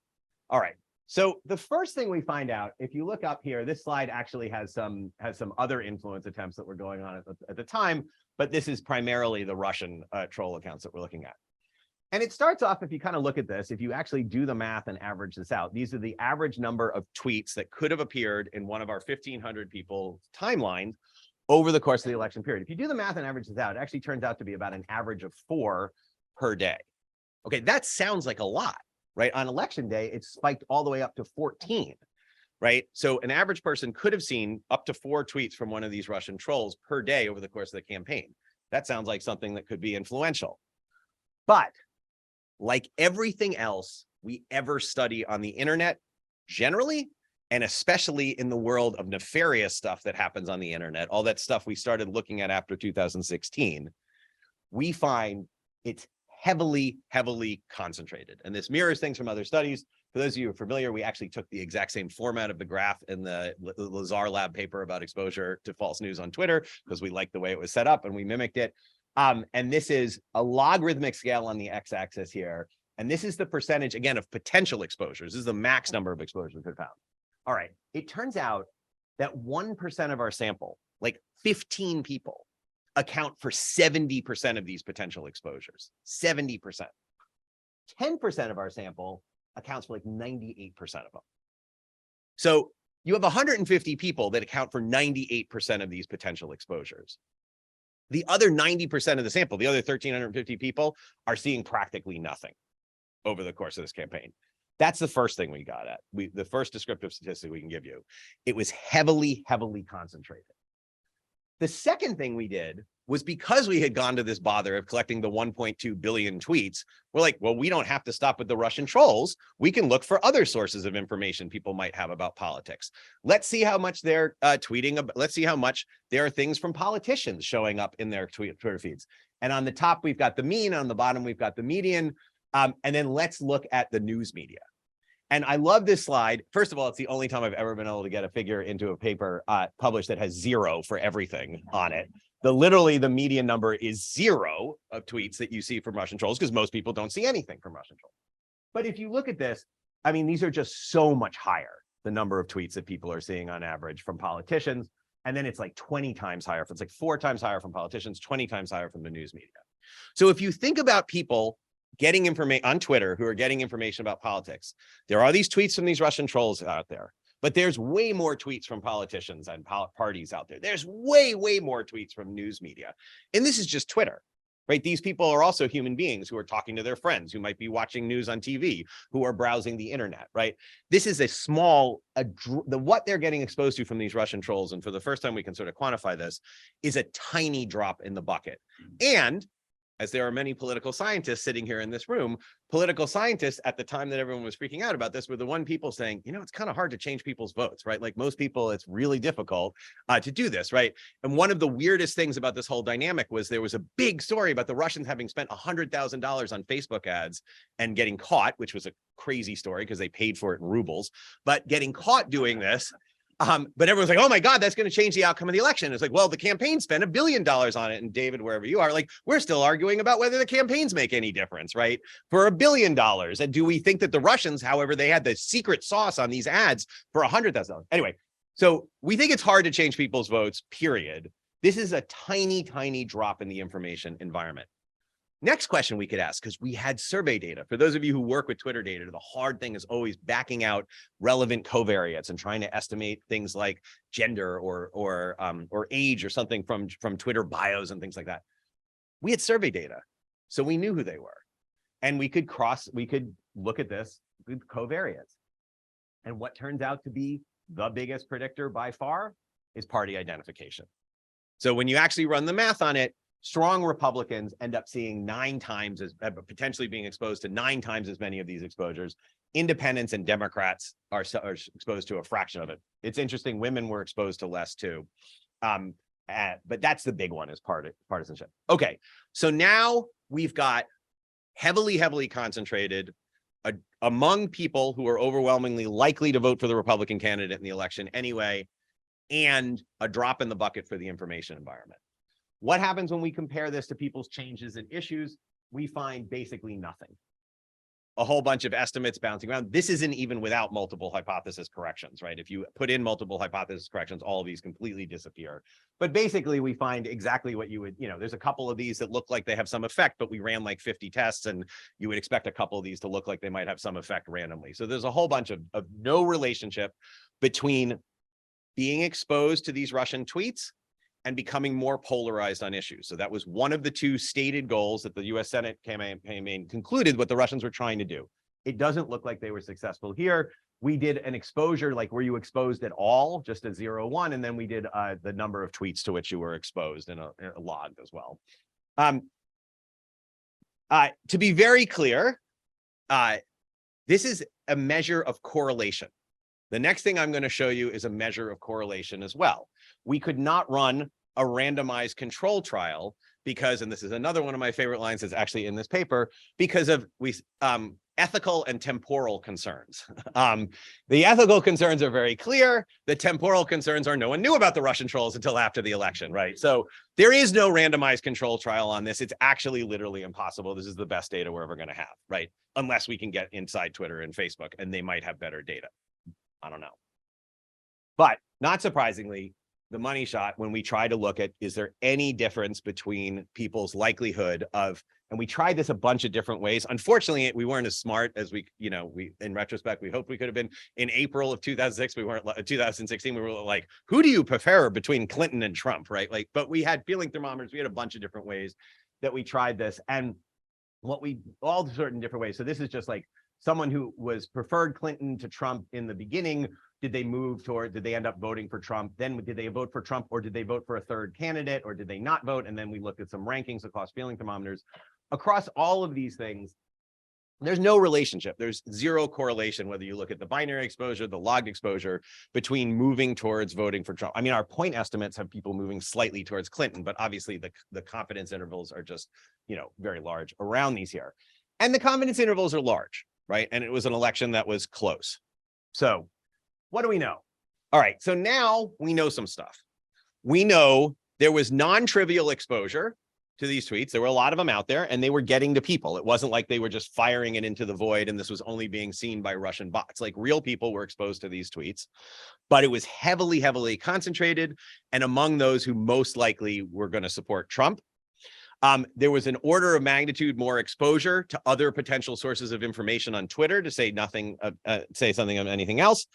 All right. So the first thing we find out, if you look up here, this slide actually has some other influence attempts that were going on at the time, but this is primarily the Russian troll accounts that we're looking at. And it starts off, if you kind of look at this, if you actually do the math and average this out, these are the average number of tweets that could have appeared in one of our 1,500 people timelines over the course of the election period. If you do the math and average this out, it actually turns out to be about an average of 4 per day. Okay, that sounds like a lot, right? On election day, it spiked all the way up to 14, right? So an average person could have seen up to 4 tweets from one of these Russian trolls per day over the course of the campaign. That sounds like something that could be influential. But like everything else we ever study on the internet, generally, and especially in the world of nefarious stuff that happens on the internet, all that stuff we started looking at after 2016, we find it's heavily, heavily concentrated. And this mirrors things from other studies. For those of you who are familiar, we actually took the exact same format of the graph in the Lazar lab paper about exposure to false news on Twitter, because we liked the way it was set up and we mimicked it. And this is a logarithmic scale on the x-axis here. And this is the percentage, again, of potential exposures. This is the max number of exposures we found. All right, it turns out that 1% of our sample, like 15 people, account for 70% of these potential exposures, 70%. 10% of our sample accounts for like 98% of them. So you have 150 people that account for 98% of these potential exposures. The other 90% of the sample, the other 1,350 people, are seeing practically nothing over the course of this campaign. That's the first thing we got at. The first descriptive statistic we can give you. It was heavily, heavily concentrated. The second thing we did was, because we had gone to this bother of collecting the 1.2 billion tweets, we're like, well, we don't have to stop with the Russian trolls. We can look for other sources of information people might have about politics. Let's see how much they're tweeting. Let's see how much there are things from politicians showing up in their Twitter feeds. And on the top, we've got the mean. On the bottom, we've got the median. And then let's look at the news media. And I love this slide. First of all, it's the only time I've ever been able to get a figure into a paper published that has 0 for everything on it. Literally, the median number is 0 of tweets that you see from Russian trolls, because most people don't see anything from Russian trolls. But if you look at this, I mean, these are just so much higher, the number of tweets that people are seeing on average from politicians. And then it's like 20 times higher. It's like 4 times higher from politicians, 20 times higher from the news media. So if you think about people getting information on Twitter who are getting information about politics, there are these tweets from these Russian trolls out there, but there's way more tweets from politicians and parties out there. There's way, way more tweets from news media. And this is just Twitter, right? These people are also human beings who are talking to their friends, who might be watching news on TV, who are browsing the internet, right? This is a small, what they're getting exposed to from these Russian trolls, and for the first time we can sort of quantify this, is a tiny drop in the bucket. And as there are many political scientists sitting here in this room, political scientists at the time that everyone was freaking out about this were the one people saying, you know, it's kind of hard to change people's votes, right? Like most people, it's really difficult to do this, right? And one of the weirdest things about this whole dynamic was there was a big story about the Russians having spent $100,000 on Facebook ads and getting caught, which was a crazy story because they paid for it in rubles, but getting caught doing this. But everyone's like, oh my God, that's going to change the outcome of the election. It's like, well, the campaign spent $1 billion on it. And David, wherever you are, like, we're still arguing about whether the campaigns make any difference, right? For $1 billion. And do we think that the Russians, however, they had the secret sauce on these ads for $100,000? Anyway, so we think it's hard to change people's votes, period. This is a tiny, tiny drop in the information environment. Next question we could ask, because we had survey data. For those of you who work with Twitter data, the hard thing is always backing out relevant covariates and trying to estimate things like gender or age or something from Twitter bios and things like that. We had survey data, so we knew who they were, and we could look at this with covariates. And what turns out to be the biggest predictor by far is party identification. So when you actually run the math on it, strong Republicans end up seeing 9 times as potentially being exposed to 9 times as many of these exposures. Independents and Democrats are exposed to a fraction of it. It's interesting, women were exposed to less too. But that's the big one, is partisanship. Okay, so now we've got heavily, heavily concentrated among people who are overwhelmingly likely to vote for the Republican candidate in the election anyway, and a drop in the bucket for the information environment. What happens when we compare this to people's changes in issues? We find basically nothing. a whole bunch of estimates bouncing around. This isn't even without multiple hypothesis corrections, right? If you put in multiple hypothesis corrections, all of these completely disappear. But basically we find exactly what you would, there's a couple of these that look like they have some effect, but we ran like 50 tests and you would expect a couple of these to look like they might have some effect randomly. So there's a whole bunch of no relationship between being exposed to these Russian tweets and becoming more polarized on issues. So that was one of the two stated goals that the US Senate campaign concluded what the Russians were trying to do. It doesn't look like they were successful here. We did an exposure, like were you exposed at all, just a 0, 1, and then we did the number of tweets to which you were exposed in a log as well. To be very clear, this is a measure of correlation. The next thing I'm going to show you is a measure of correlation as well. We could not run a randomized control trial because, and this is another one of my favorite lines that's actually in this paper, because of ethical and temporal concerns. The ethical concerns are very clear. The temporal concerns are no one knew about the Russian trolls until after the election, right? So there is no randomized control trial on this. It's actually literally impossible. This is the best data we're ever going to have, right? Unless we can get inside Twitter and Facebook, and they might have better data. I don't know. But not surprisingly, the money shot when we try to look at, is there any difference between people's likelihood of, and we tried this a bunch of different ways. Unfortunately, we weren't as smart as we in retrospect, we hoped we could have been. In April of 2006, we weren't, 2016, we were like, who do you prefer between Clinton and Trump, right? Like, but we had feeling thermometers. We had a bunch of different ways that we tried this, and all certain different ways. So this is just like someone who was preferred Clinton to Trump in the beginning. Did they end up voting for Trump? Then did they vote for Trump, or did they vote for a third candidate, or did they not vote? And then we looked at some rankings across feeling thermometers. Across all of these things, there's no relationship. There's zero correlation, whether you look at the binary exposure, the logged exposure, between moving towards voting for Trump. I mean, our point estimates have people moving slightly towards Clinton, but obviously the confidence intervals are just, very large around these here. And the confidence intervals are large, right? And it was an election that was close. So what do we know? All right, so now we know some stuff. We know there was non-trivial exposure to these tweets. There were a lot of them out there, and they were getting to people. It wasn't like they were just firing it into the void and this was only being seen by Russian bots. Like, real people were exposed to these tweets, but it was heavily, heavily concentrated, and among those who most likely were going to support Trump. There was an order of magnitude more exposure to other potential sources of information on Twitter, to say something of anything else.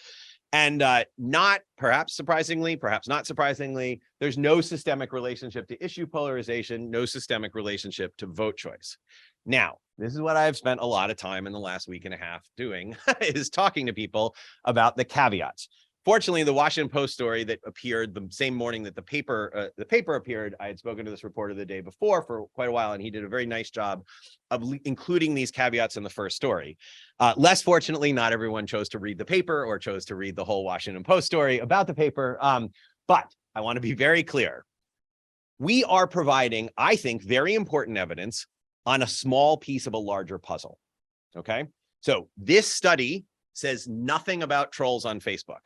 And not perhaps surprisingly, perhaps not surprisingly, there's no systemic relationship to issue polarization, no systemic relationship to vote choice. Now, this is what I've spent a lot of time in the last week and a half doing, is talking to people about the caveats. Fortunately, the Washington Post story that appeared the same morning that the paper appeared, I had spoken to this reporter the day before for quite a while, and he did a very nice job of including these caveats in the first story. Less fortunately, not everyone chose to read the paper or chose to read the whole Washington Post story about the paper. But I want to be very clear. We are providing, I think, very important evidence on a small piece of a larger puzzle. Okay, so this study says nothing about trolls on Facebook.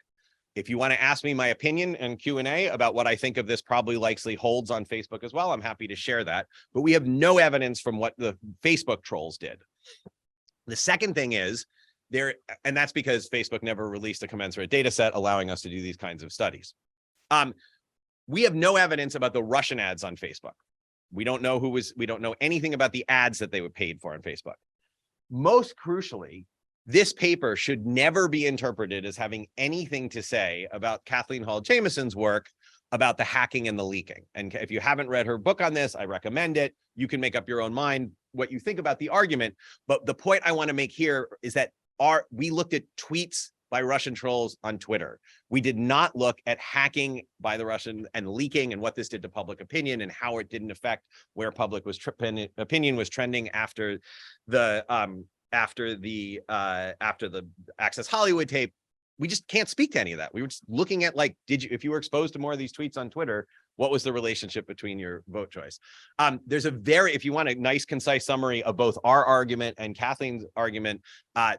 If you want to ask me my opinion and Q&A about what I think of this probably likely holds on Facebook as well, I'm happy to share that. But we have no evidence from what the Facebook trolls did. The second thing is and that's because Facebook never released a commensurate data set allowing us to do these kinds of studies. We have no evidence about the Russian ads on Facebook. We don't know we don't know anything about the ads that they were paid for on Facebook. Most crucially, this paper should never be interpreted as having anything to say about Kathleen Hall-Jamison's work about the hacking and the leaking. And if you haven't read her book on this, I recommend it. You can make up your own mind what you think about the argument. But the point I want to make here is that we looked at tweets by Russian trolls on Twitter. We did not look at hacking by the Russian and leaking and what this did to public opinion and how it didn't affect where public opinion was trending after the Access Hollywood tape. We just can't speak to any of that. We were just looking at, like, if you were exposed to more of these tweets on Twitter, what was the relationship between your vote choice? There's if you want a nice, concise summary of both our argument and Kathleen's argument,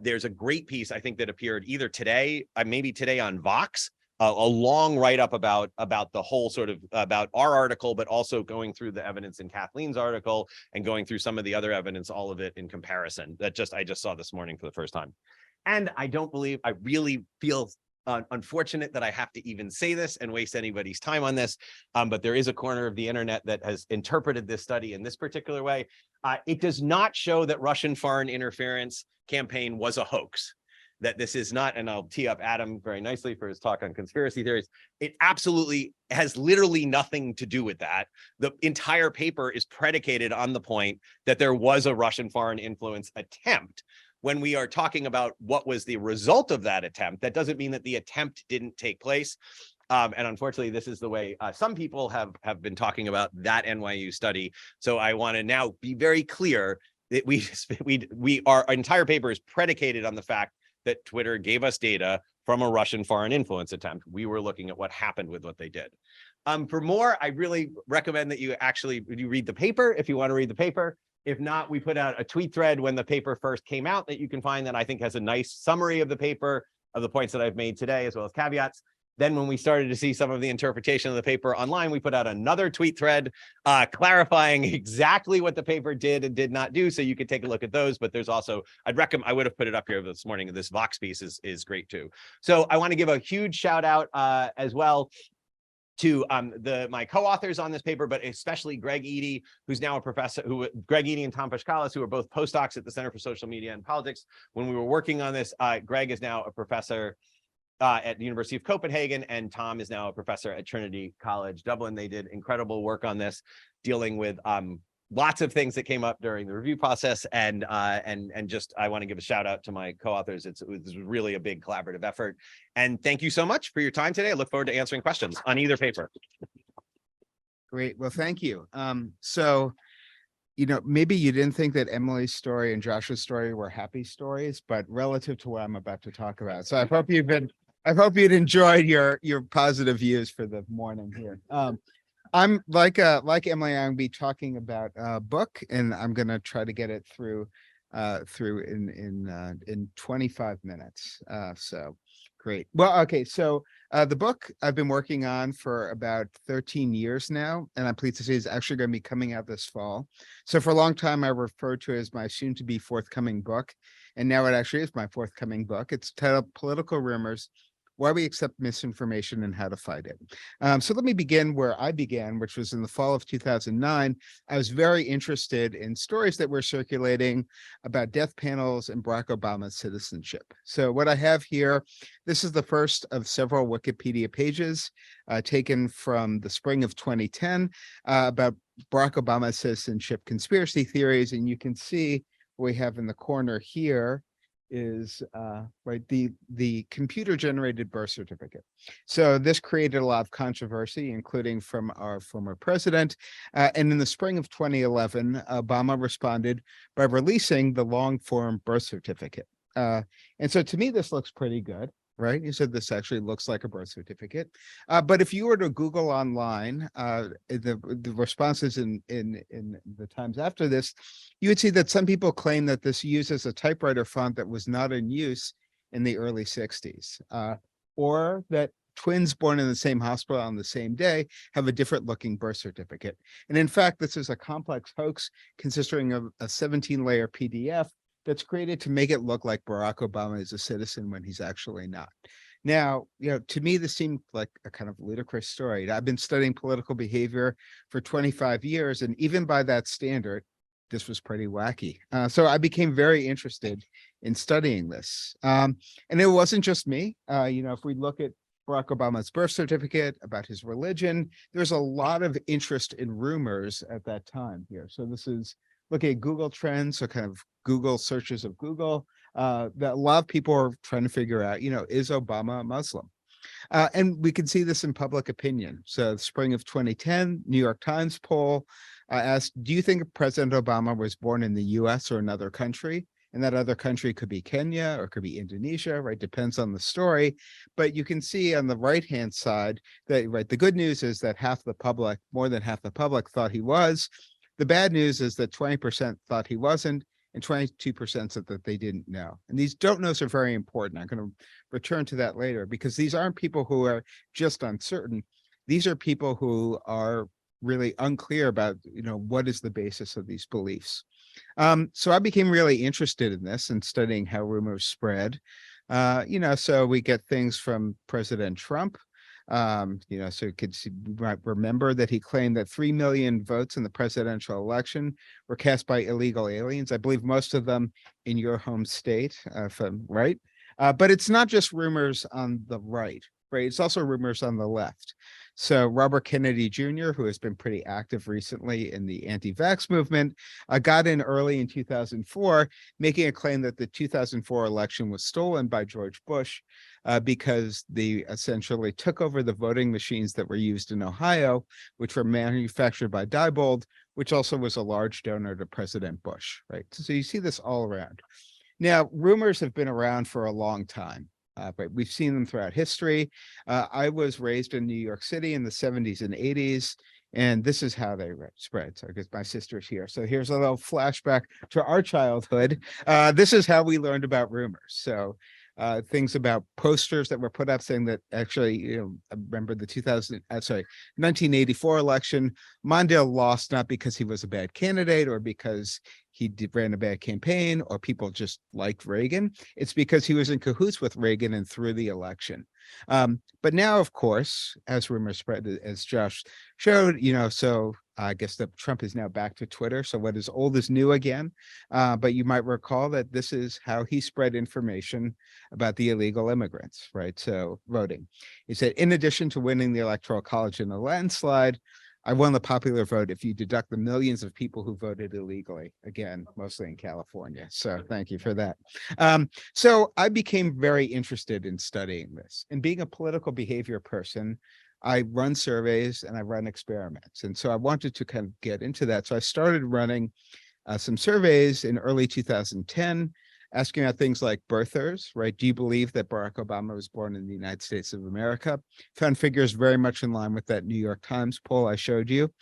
there's a great piece, I think, that appeared either today, maybe today on Vox, a long write-up about the whole sort of about our article, but also going through the evidence in Kathleen's article and going through some of the other evidence, all of it in comparison. That I just saw this morning for the first time. And I really feel unfortunate that I have to even say this and waste anybody's time on this, but there is a corner of the internet that has interpreted this study in this particular way. It does not show that Russian foreign interference campaign was a hoax, that this is not, and I'll tee up Adam very nicely for his talk on conspiracy theories. It absolutely has literally nothing to do with that. The entire paper is predicated on the point that there was a Russian foreign influence attempt. When we are talking about what was the result of that attempt, that doesn't mean that the attempt didn't take place. And unfortunately, this is the way some people have been talking about that NYU study. So I want to now be very clear that our entire paper is predicated on the fact that Twitter gave us data from a Russian foreign influence attempt. We were looking at what happened with what they did. For more, I really recommend that you read the paper if you want to read the paper. If not, we put out a tweet thread when the paper first came out that you can find that I think has a nice summary of the paper, of the points that I've made today, as well as caveats. Then when we started to see some of the interpretation of the paper online, we put out another tweet thread clarifying exactly what the paper did and did not do. So you could take a look at those, but there's also, I would have put it up here this morning. This Vox piece is great too. So I want to give a huge shout out as well to my co-authors on this paper, but especially Greg Eady, who's now a professor, Greg Eady and Tom Pashkalis, who are both postdocs at the Center for Social Media and Politics. When we were working on this, Greg is now a professor at the University of Copenhagen, and Tom is now a professor at Trinity College Dublin. They did incredible work on this, dealing with lots of things that came up during the review process, and just I want to give a shout out to my co-authors. It was really a big collaborative effort, and thank you so much for your time today. I look forward to answering questions on either paper. Great. Well, thank you. So, maybe you didn't think that Emily's story and Josh's story were happy stories, but relative to what I'm about to talk about. So I hope you'd enjoyed your positive views for the morning here. I'm like Emily, I'm gonna be talking about a book, and I'm gonna try to get it through in 25 minutes. So great. Well, okay. So the book I've been working on for about 13 years now, and I'm pleased to say is actually going to be coming out this fall. So for a long time, I referred to it as my soon to be forthcoming book. And now it actually is my forthcoming book. It's titled Political Rumors: Why We Accept Misinformation and How to Fight It. So let me begin where I began, which was in the fall of 2009. I was very interested in stories that were circulating about death panels and Barack Obama's citizenship. So what I have here, this is the first of several Wikipedia pages taken from the spring of 2010 about Barack Obama's citizenship conspiracy theories. And you can see what we have in the corner here is the computer generated birth certificate. So this created a lot of controversy, including from our former president. And in the spring of 2011, Obama responded by releasing the long form birth certificate. And so to me, this looks pretty good, right? You said this actually looks like a birth certificate. But if you were to Google online, the responses in the times after this, you would see that some people claim that this uses a typewriter font that was not in use in the early 60s, or that twins born in the same hospital on the same day have a different looking birth certificate. And in fact, this is a complex hoax consisting of a 17-layer PDF that's created to make it look like Barack Obama is a citizen when he's actually not. Now, to me, this seemed like a kind of ludicrous story. I've been studying political behavior for 25 years, and even by that standard, this was pretty wacky. So I became very interested in studying this. And it wasn't just me. If we look at Barack Obama's birth certificate, about his religion, there's a lot of interest in rumors at that time here. So this is looking at Google Trends, so kind of Google searches of Google, that a lot of people are trying to figure out, is Obama a Muslim? And we can see this in public opinion. So spring of 2010, New York Times poll asked, do you think President Obama was born in the US or another country? And that other country could be Kenya or could be Indonesia, right? Depends on the story. But you can see on the right-hand side that, right, the good news is that more than half the public thought he was. The bad news is that 20% thought he wasn't, and 22% said that they didn't know. And these don't knows are very important. I'm going to return to that later, because these aren't people who are just uncertain. These are people who are really unclear about, what is the basis of these beliefs. So I became really interested in this and studying how rumors spread. So we get things from President Trump. So you could see, you might remember that he claimed that 3 million votes in the presidential election were cast by illegal aliens. I believe most of them in your home state, if I'm right. But it's not just rumors on the right? It's also rumors on the left. So Robert Kennedy Jr., who has been pretty active recently in the anti-vax movement, got in early in 2004, making a claim that the 2004 election was stolen by George Bush because they essentially took over the voting machines that were used in Ohio, which were manufactured by Diebold, which also was a large donor to President Bush, right? So you see this all around. Now, rumors have been around for a long time. But we've seen them throughout history. I was raised in New York City in the 70s and 80s, and this is how they spread. So I guess my sister's here. So here's a little flashback to our childhood. This is how we learned about rumors. So things about posters that were put up saying that actually, I remember the 1984 election, Mondale lost not because he was a bad candidate or because he ran a bad campaign or people just liked Reagan. It's because he was in cahoots with Reagan and threw the election. But now, of course, as rumors spread, as Josh showed, so I guess that Trump is now back to Twitter. So what is old is new again. But you might recall that this is how he spread information about the illegal immigrants, right? So voting. He said, in addition to winning the Electoral College in a landslide, I won the popular vote if you deduct the millions of people who voted illegally, again, mostly in California. So thank you for that. So I became very interested in studying this. And being a political behavior person, I run surveys and I run experiments. And so I wanted to kind of get into that. So I started running some surveys in early 2010, asking about things like birthers, right? Do you believe that Barack Obama was born in the United States of America? Found figures very much in line with that New York Times poll I showed you.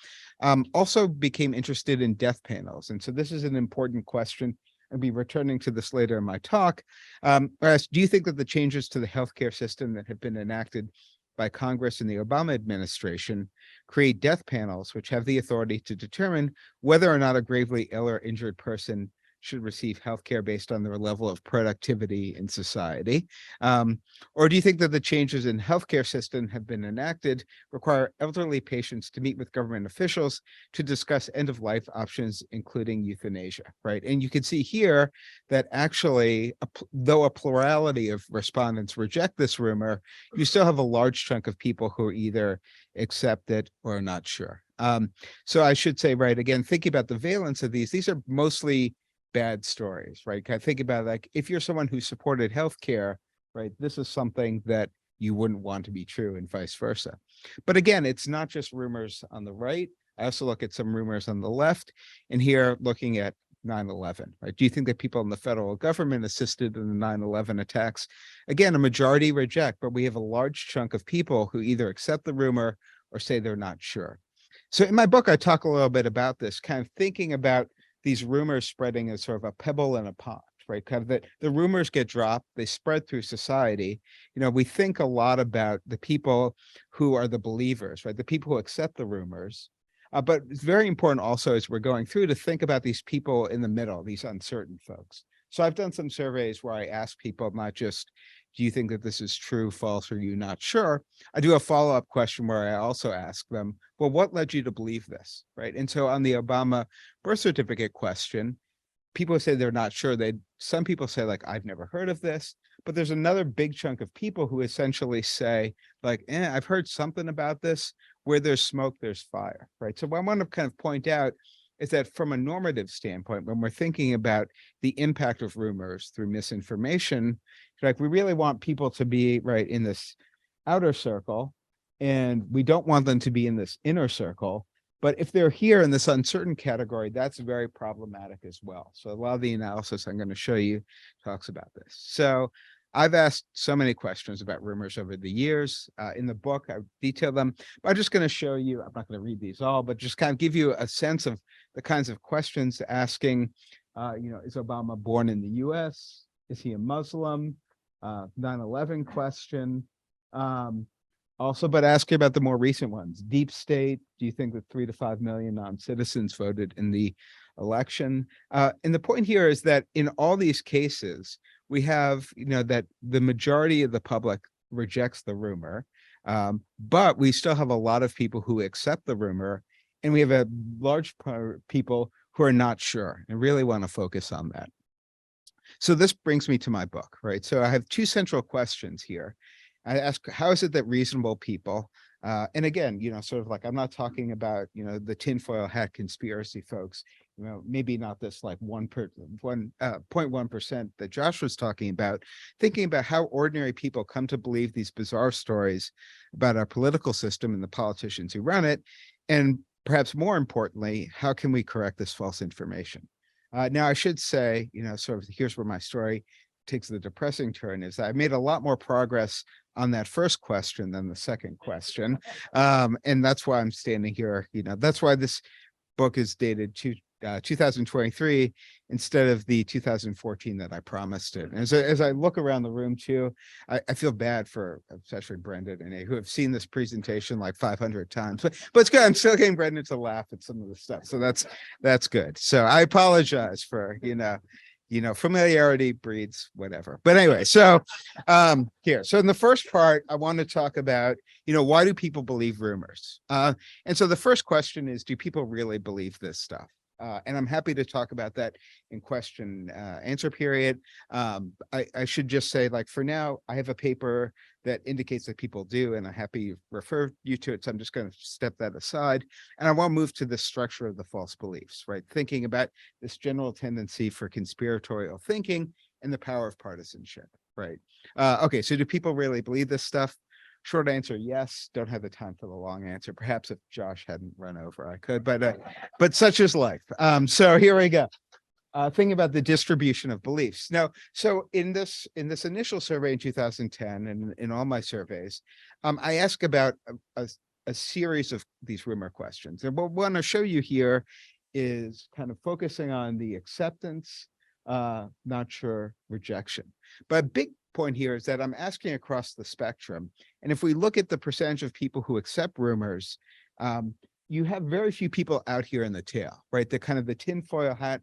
Also became interested in death panels. And so this is an important question. I'll be returning to this later in my talk. Do you think that the changes to the healthcare system that have been enacted by Congress and the Obama administration create death panels, which have the authority to determine whether or not a gravely ill or injured person should receive healthcare based on their level of productivity in society? Or do you think that the changes in healthcare system have been enacted require elderly patients to meet with government officials to discuss end-of-life options, including euthanasia, right? And you can see here that actually, though a plurality of respondents reject this rumor, you still have a large chunk of people who either accept it or are not sure. So I should say, right, again, thinking about the valence of these are mostly bad stories, right? I think about like, if you're someone who supported healthcare, right, this is something that you wouldn't want to be true and vice versa. But again, it's not just rumors on the right. I also look at some rumors on the left, and here looking at 9/11, right? Do you think that people in the federal government assisted in the 9/11 attacks? Again, a majority reject, but we have a large chunk of people who either accept the rumor or say they're not sure. So in my book, I talk a little bit about this, kind of thinking about these rumors spreading as sort of a pebble in a pond, right? Kind of the rumors get dropped, they spread through society. We think a lot about the people who are the believers, right? The people who accept the rumors. But it's very important also as we're going through to think about these people in the middle, these uncertain folks. So I've done some surveys where I ask people not just, do you think that this is true, false, or are you not sure? I do a follow-up question where I also ask them, well, what led you to believe this, right? And so on the Obama birth certificate question, people say they're not sure. Some people say, like, I've never heard of this, but there's another big chunk of people who essentially say, like, I've heard something about this. Where there's smoke, there's fire, right? So what I want to kind of point out is that from a normative standpoint, when we're thinking about the impact of rumors through misinformation, like, we really want people to be right in this outer circle, and we don't want them to be in this inner circle. But if they're here in this uncertain category, that's very problematic as well. So a lot of the analysis I'm going to show you talks about this. So I've asked so many questions about rumors over the years. In the book, I detail them, but I'm just going to show you, I'm not going to read these all, but just kind of give you a sense of the kinds of questions asking, Is Obama born in the US? Is he a Muslim? 9/11 question. Also, but asking about the more recent ones. Deep state, do you think that 3 to 5 million non-citizens voted in the election? And the point here is that in all these cases, we have, that the majority of the public rejects the rumor, but we still have a lot of people who accept the rumor, and we have a large part of people who are not sure and really want to focus on that. So this brings me to my book, right? So I have two central questions here. I ask, how is it that reasonable people, and again, sort of like, I'm not talking about, the tinfoil hat conspiracy folks, maybe not this like 1.1% that Josh was talking about, thinking about how ordinary people come to believe these bizarre stories about our political system and the politicians who run it. And perhaps more importantly, how can we correct this false information? Now, I should say, sort of here's where my story takes the depressing turn, is I made a lot more progress on that first question than the second question. And that's why I'm standing here. That's why this book is dated to 2023 instead of the 2014 that I promised it. And as I look around the room too, I feel bad for especially Brendan and A, who have seen this presentation like 500 times, but it's good. I'm still getting Brendan to laugh at some of the stuff. So that's good. So I apologize for, familiarity breeds whatever. But anyway, so here. So in the first part, I want to talk about, why do people believe rumors? And so the first question is, do people really believe this stuff? And I'm happy to talk about that in question answer period. I should just say, like, for now, I have a paper that indicates that people do, and I'm happy to refer you to it. So I'm just going to step that aside. And I want to move to the structure of the false beliefs, right? Thinking about this general tendency for conspiratorial thinking and the power of partisanship, right? Okay, so do people really believe this stuff? Short answer, yes. Don't have the time for the long answer. Perhaps if Josh hadn't run over, I could, but such is life. So here we go. Thinking about the distribution of beliefs. Now, so in this initial survey in 2010, and in all my surveys, I ask about a series of these rumor questions. And what I want to show you here is kind of focusing on the acceptance, not sure, rejection. But a big point here is that I'm asking across the spectrum. And if we look at the percentage of people who accept rumors, you have very few people out here in the tail, right? The kind of the tinfoil hat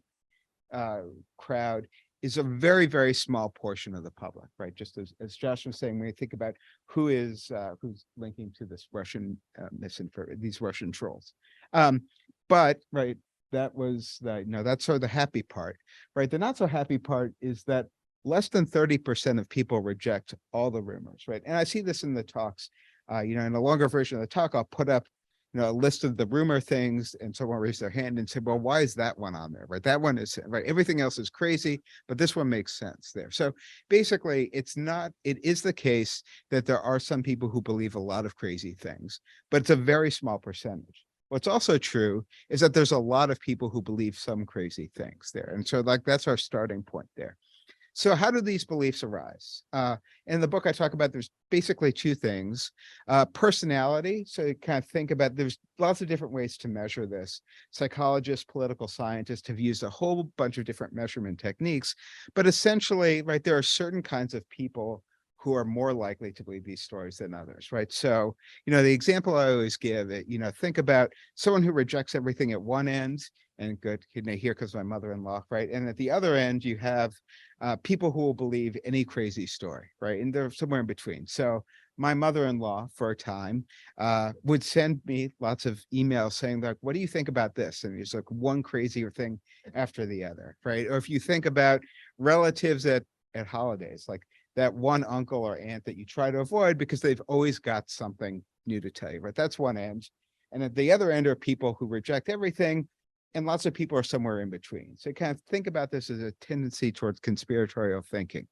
crowd is a very, very small portion of the public, right? Just as Josh was saying, when you think about who's linking to this Russian these Russian trolls. But right, that was that's sort of the happy part, right? The not so happy part is that less than 30% of people reject all the rumors, right? And I see this in the talks, in a longer version of the talk, I'll put up, a list of the rumor things, and someone raise their hand and say, well, why is that one on there, right? That one is, right, everything else is crazy, but this one makes sense there. So basically, it is the case that there are some people who believe a lot of crazy things, but it's a very small percentage. What's also true is that there's a lot of people who believe some crazy things there. And so that's our starting point there. So how do these beliefs arise? In the book, I talk about there's basically two things. Personality, so you kind of think about, there's lots of different ways to measure this. Psychologists, political scientists have used a whole bunch of different measurement techniques, but essentially, right, there are certain kinds of people who are more likely to believe these stories than others, right? So, the example I always give, think about someone who rejects everything at one end, and good, here because my mother-in-law, right? And at the other end, you have people who will believe any crazy story, right? And they're somewhere in between. So my mother-in-law, for a time, would send me lots of emails saying, like, what do you think about this? And it's like one crazier thing after the other, right? Or if you think about relatives at holidays, like that one uncle or aunt that you try to avoid because they've always got something new to tell you, right? That's one end. And at the other end are people who reject everything, and lots of people are somewhere in between. So kind of think about this as a tendency towards conspiratorial thinking.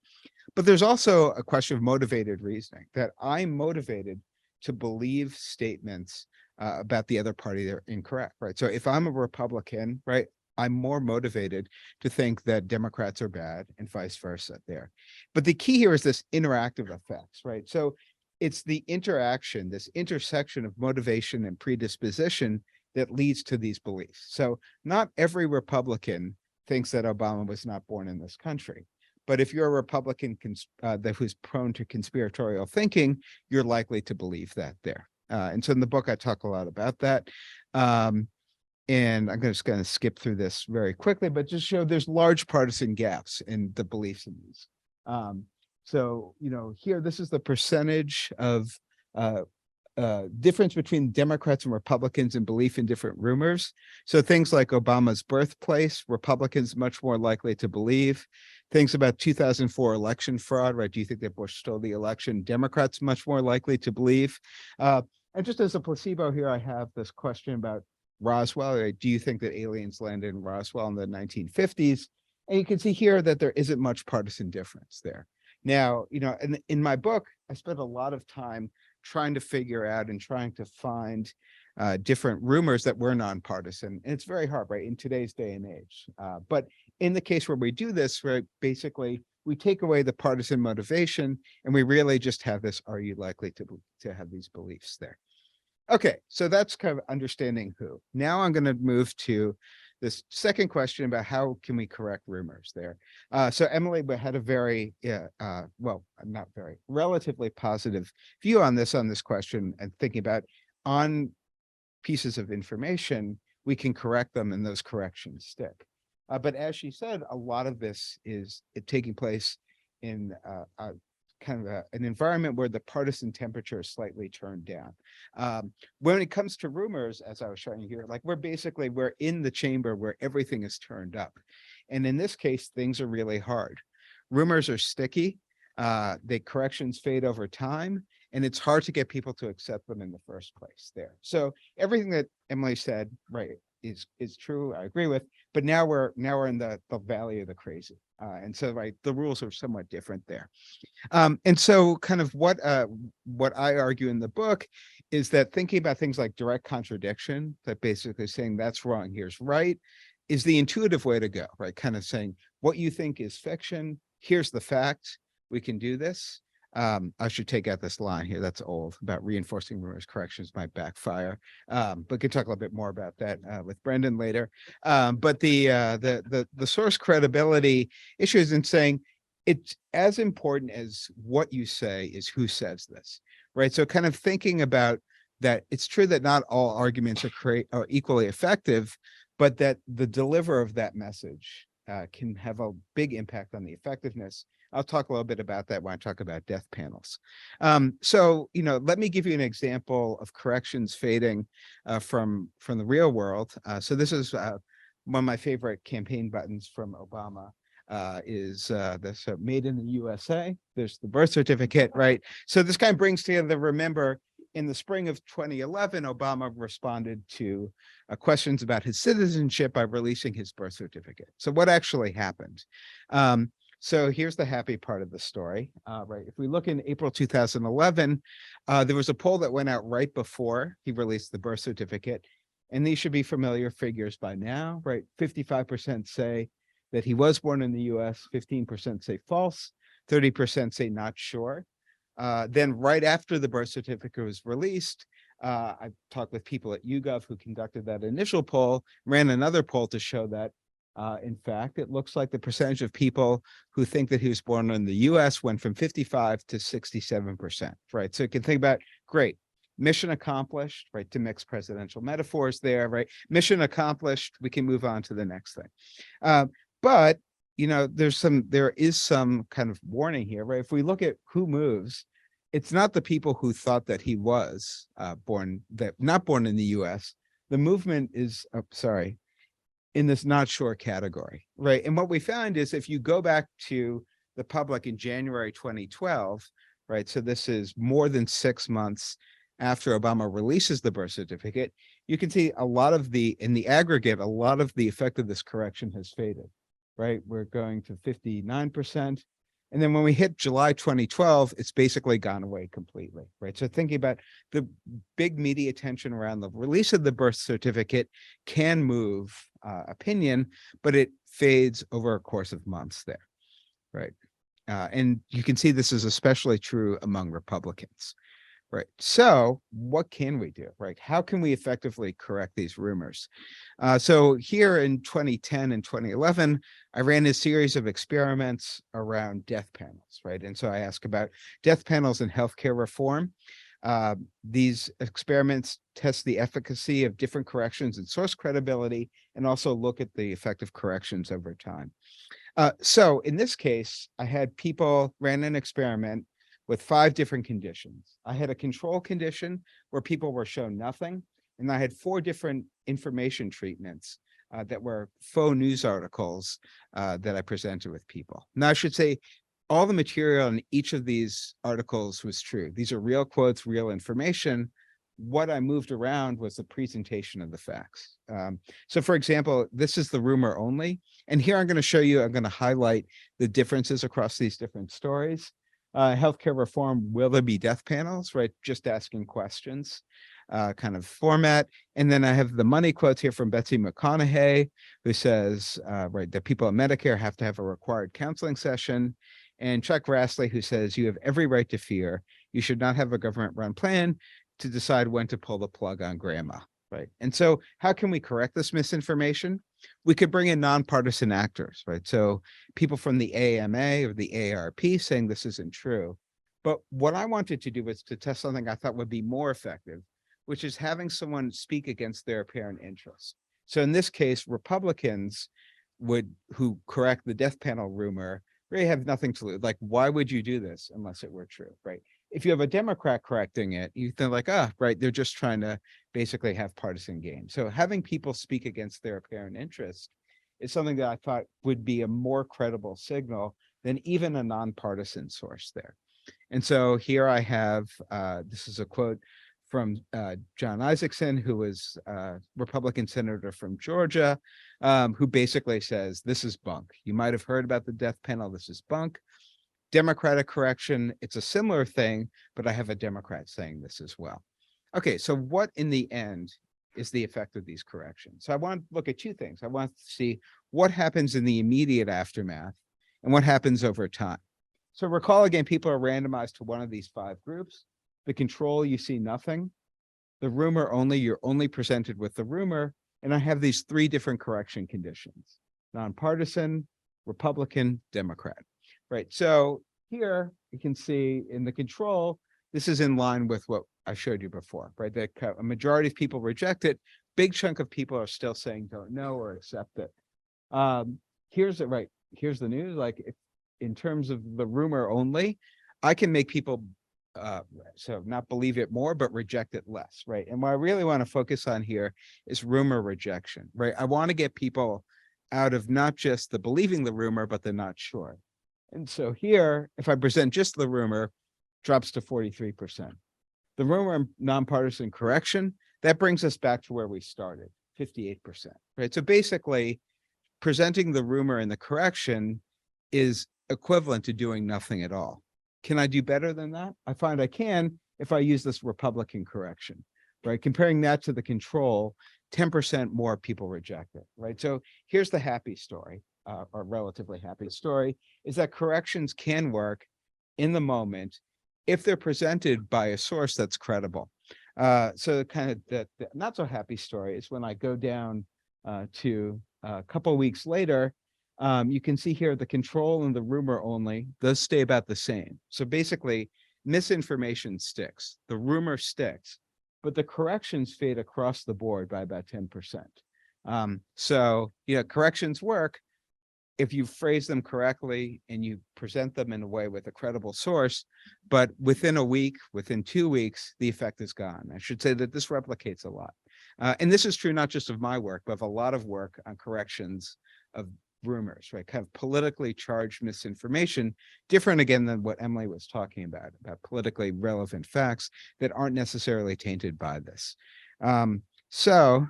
But there's also a question of motivated reasoning, that I'm motivated to believe statements about the other party that are incorrect, right? So if I'm a Republican, right, I'm more motivated to think that Democrats are bad and vice versa there. But the key here is this interactive effects, right? So it's the interaction, this intersection of motivation and predisposition that leads to these beliefs. So not every Republican thinks that Obama was not born in this country. But if you're a Republican that who's prone to conspiratorial thinking, you're likely to believe that there. And so in the book, I talk a lot about that. And I'm just going to skip through this very quickly, but just show there's large partisan gaps in the beliefs in these. So, here, this is the percentage of difference between Democrats and Republicans in belief in different rumors. So things like Obama's birthplace, Republicans much more likely to believe. Things about 2004 election fraud, right? Do you think that Bush stole the election? Democrats much more likely to believe. And just as a placebo here, I have this question about Roswell. Right? Do you think that aliens landed in Roswell in the 1950s? And you can see here that there isn't much partisan difference there. Now, in my book, I spent a lot of time trying to figure out and trying to find different rumors that were nonpartisan. And it's very hard, right, in today's day and age. But in the case where we do this, right, basically, we take away the partisan motivation and we really just have this, are you likely to have these beliefs there? Okay, so that's kind of understanding who. Now I'm going to move to this second question about how can we correct rumors there. So Emily had a very, relatively positive view on this question and thinking about on pieces of information, we can correct them and those corrections stick. But as she said, a lot of this is taking place in kind of an environment where the partisan temperature is slightly turned down. When it comes to rumors, as I was showing you here, like we're in the chamber where everything is turned up. And in this case, things are really hard. Rumors are sticky. The corrections fade over time, and it's hard to get people to accept them in the first place there. So everything that Emily said, right, is true. I agree with, but now we're in the valley of the crazy. And so, right, the rules are somewhat different there. And so kind of what I argue in the book is that thinking about things like direct contradiction, that basically saying that's wrong, here's right, is the intuitive way to go, right? Kind of saying what you think is fiction, here's the fact, we can do this. I should take out this line here. That's old about reinforcing rumors, corrections might backfire. But we can talk a little bit more about that with Brendan later. But the source credibility issues in saying it's as important as what you say is who says this, right? So kind of thinking about that, it's true that not all arguments are equally effective, but that the deliverer of that message can have a big impact on the effectiveness. I'll talk a little bit about that when I talk about death panels. So, let me give you an example of corrections fading from the real world. So this is one of my favorite campaign buttons from Obama. Is this made in the USA. There's the birth certificate, right? So this kind of brings together, remember, in the spring of 2011, Obama responded to questions about his citizenship by releasing his birth certificate. So what actually happened? So here's the happy part of the story, right? If we look in April 2011, there was a poll that went out right before he released the birth certificate. And these should be familiar figures by now, right? 55% say that he was born in the US, 15% say false, 30% say not sure. Then right after the birth certificate was released, I talked with people at YouGov who conducted that initial poll, ran another poll to show that, in fact, it looks like the percentage of people who think that he was born in the US went from 55 to 67%, right? So you can think about, great, mission accomplished, right? To mix presidential metaphors there, right? Mission accomplished, we can move on to the next thing. But there is some kind of warning here, right? If we look at who moves, it's not the people who thought that he was not born in the US. The movement is, in this not sure category, right? And what we found is if you go back to the public in January 2012, right? So this is more than 6 months after Obama releases the birth certificate, you can see in the aggregate, a lot of the effect of this correction has faded, right? We're going to 59%. And then when we hit July 2012, it's basically gone away completely, right? So thinking about the big media attention around the release of the birth certificate can move opinion, but it fades over a course of months there, right? And you can see this is especially true among Republicans. Right. So what can we do? Right. How can we effectively correct these rumors? So here in 2010 and 2011, I ran a series of experiments around death panels. Right. And so I asked about death panels and healthcare reform. These experiments test the efficacy of different corrections and source credibility, and also look at the effect of corrections over time. So in this case, I had people ran an experiment with 5 different conditions. I had a control condition where people were shown nothing, and I had 4 different information treatments that were faux news articles that I presented with people. Now, I should say all the material in each of these articles was true. These are real quotes, real information. What I moved around was the presentation of the facts. So for example, this is the rumor only. And here I'm going to show you, I'm going to highlight the differences across these different stories. Healthcare reform, will there be death panels, right? Just asking questions, kind of format. And then I have the money quotes here from Betsy McConaughey, who says, right, that people in Medicare have to have a required counseling session. And Chuck Grassley, who says, you have every right to fear. You should not have a government-run plan to decide when to pull the plug on grandma, right? And so how can we correct this misinformation? We could bring in nonpartisan actors, right? So people from the AMA or the AARP saying this isn't true. But what I wanted to do was to test something I thought would be more effective, which is having someone speak against their apparent interest. So in this case, Republicans who correct the death panel rumor really have nothing to lose. Like, why would you do this unless it were true, right? If you have a Democrat correcting it, you think like, right, they're just trying to basically have partisan gain. So having people speak against their apparent interest is something that I thought would be a more credible signal than even a nonpartisan source there. And so here I have, this is a quote from John Isaacson, who was a Republican senator from Georgia, who basically says, this is bunk. You might have heard about the death panel. This is bunk. Democratic correction, it's a similar thing, but I have a Democrat saying this as well. Okay, so what in the end is the effect of these corrections? So I want to look at 2 things. I want to see what happens in the immediate aftermath and what happens over time. So recall again, people are randomized to one of these 5 groups. The control, you see nothing. The rumor only, you're only presented with the rumor. And I have these 3 different correction conditions: nonpartisan, Republican, Democrat. Right. So here you can see in the control, this is in line with what I showed you before, right? That a majority of people reject it. Big chunk of people are still saying don't know or accept it. Here's it, right? Here's the news. Like, in terms of the rumor only, I can make people so not believe it more, but reject it less, right? And what I really want to focus on here is rumor rejection, right? I want to get people out of not just the believing the rumor, but the not sure. And so here, if I present just the rumor, drops to 43%. The rumor and nonpartisan correction, that brings us back to where we started, 58%, right? So basically, presenting the rumor and the correction is equivalent to doing nothing at all. Can I do better than that? I find I can if I use this Republican correction, right? Comparing that to the control, 10% more people reject it, right? So here's the happy story. Or relatively happy story, is that corrections can work in the moment if they're presented by a source that's credible. So kind of the not so happy story is when I go down to a couple of weeks later, you can see here the control and the rumor only, those stay about the same. So basically, misinformation sticks, the rumor sticks, but the corrections fade across the board by about 10%. So, corrections work if you phrase them correctly and you present them in a way with a credible source, but within a week, within 2 weeks, the effect is gone. I should say that this replicates a lot. And this is true not just of my work, but of a lot of work on corrections of rumors, right? Kind of politically charged misinformation, different again than what Emily was talking about politically relevant facts that aren't necessarily tainted by this. So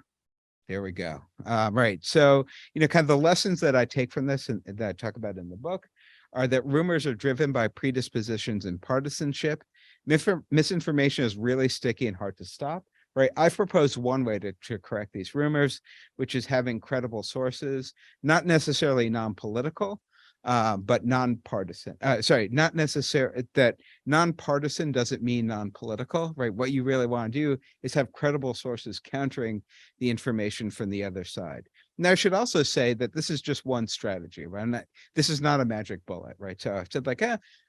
there we go. Right. So, kind of the lessons that I take from this and that I talk about in the book are that rumors are driven by predispositions and partisanship. Misinformation is really sticky and hard to stop, right? I've proposed one way to correct these rumors, which is having credible sources, not necessarily non-political, but nonpartisan. Sorry, not necessarily that nonpartisan doesn't mean non-political, right? What you really want to do is have credible sources countering the information from the other side. Now, I should also say that this is just one strategy, right? This is not a magic bullet, right? So I said like,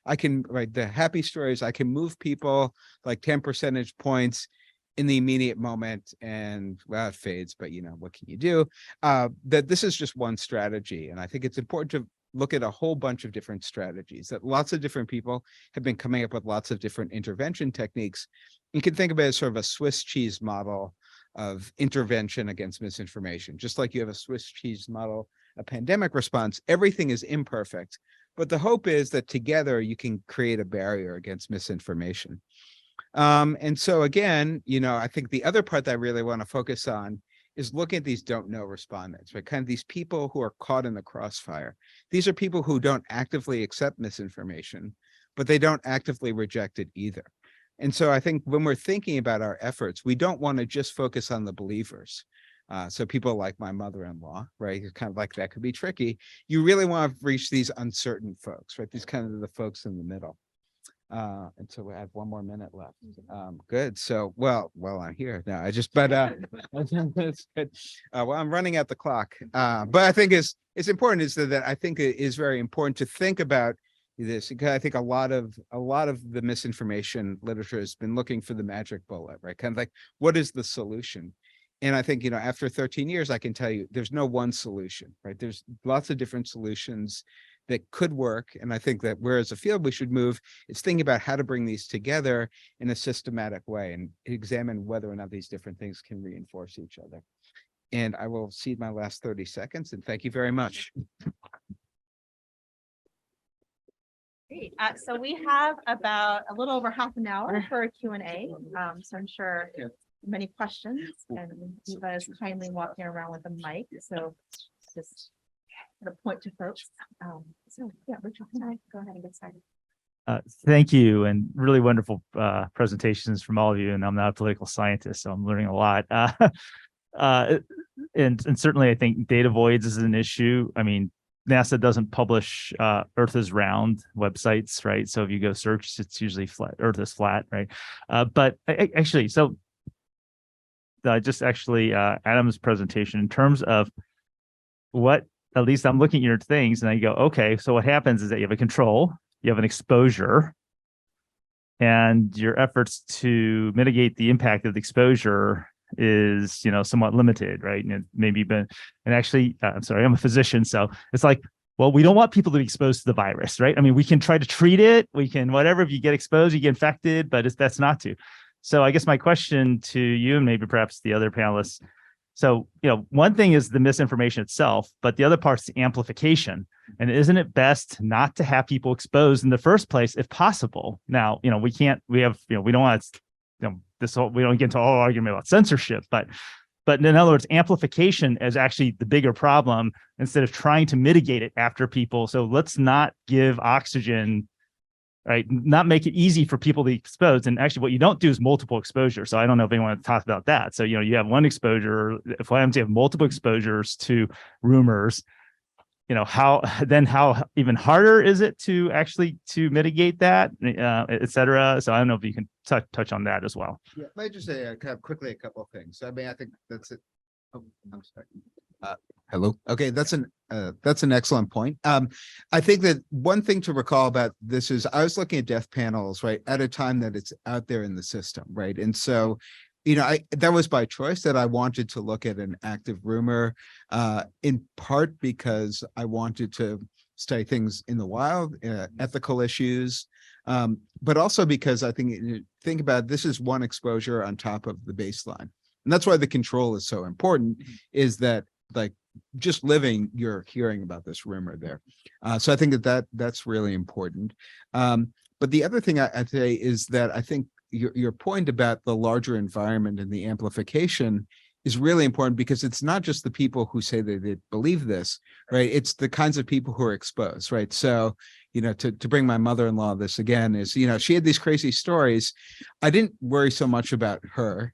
I can write the happy stories. I can move people like 10 percentage points in the immediate moment, and well, it fades, but what can you do? That this is just one strategy. And I think it's important to look at a whole bunch of different strategies that lots of different people have been coming up with lots of different intervention techniques. You can think of it as sort of a Swiss cheese model of intervention against misinformation. Just like you have a Swiss cheese model, a pandemic response, everything is imperfect, but the hope is that together you can create a barrier against misinformation. And so again, I think the other part that I really want to focus on is looking at these don't know respondents, right? Kind of these people who are caught in the crossfire. These are people who don't actively accept misinformation, but they don't actively reject it either. And so I think when we're thinking about our efforts, we don't want to just focus on the believers. So people like my mother-in-law, right? It's kind of like that could be tricky. You really want to reach these uncertain folks, right? These kind of the folks in the middle. And so we have 1 more minute left. Good. So, well, I'm here now. It's good. Well, I'm running out the clock. But I think it's important is that I think it is very important to think about this, because I think a lot of the misinformation literature has been looking for the magic bullet, right? Kind of like, what is the solution? And I think, after 13 years, I can tell you there's no one solution, right? There's lots of different solutions that could work. And I think that whereas a field we should move is thinking about how to bring these together in a systematic way and examine whether or not these different things can reinforce each other. And I will cede my last 30 seconds and thank you very much. Great. So we have about a little over half an hour for a Q&A. So I'm sure many questions, and Eva is kindly walking around with a mic. So just a point to folks. So yeah, Rachel, can I go ahead and get started? Thank you, and really wonderful presentations from all of you. And I'm not a political scientist, so I'm learning a lot. And certainly, I think data voids is an issue. I mean, NASA doesn't publish Earth is round websites, right? So if you go search, it's usually flat. Earth is flat, right? But actually, so just actually Adam's presentation in terms of what, at least I'm looking at your things and I go, okay, so what happens is that you have a control, you have an exposure, and your efforts to mitigate the impact of the exposure is, somewhat limited, right? And maybe been, and actually, I'm sorry, I'm a physician. So it's like, well, we don't want people to be exposed to the virus, right? I mean, we can try to treat it. We can, whatever, if you get exposed, you get infected, but that's not to. So I guess my question to you and maybe perhaps the other panelists. So, one thing is the misinformation itself, but the other part's the amplification. And isn't it best not to have people exposed in the first place, if possible? Now, we don't want to, we don't get into all argument about censorship, but in other words, amplification is actually the bigger problem instead of trying to mitigate it after people. So let's not give oxygen, right? Not make it easy for people to be exposed. And actually what you don't do is multiple exposure. So I don't know if anyone talked about that. So, you have one exposure. If I have multiple exposures to rumors, how even harder is it to actually to mitigate that, et cetera. So I don't know if you can touch on that as well. Yeah, let me just say kind of quickly a couple of things. I mean, I think that's it. Oh, I'm sorry. Hello. Okay, that's an excellent point. I think that one thing to recall about this is I was looking at death panels, right, at a time that it's out there in the system, right? And so, that was by choice that I wanted to look at an active rumor, in part because I wanted to study things in the wild, ethical issues, but also because I think about this is one exposure on top of the baseline. And that's why the control is so important, is that like just living, you're hearing about this rumor there. So I think that's really important. But the other thing I'd say is that I think your point about the larger environment and the amplification is really important, because it's not just the people who say that they believe this, right? It's the kinds of people who are exposed, right? So, to bring my mother-in-law this again is, she had these crazy stories. I didn't worry so much about her.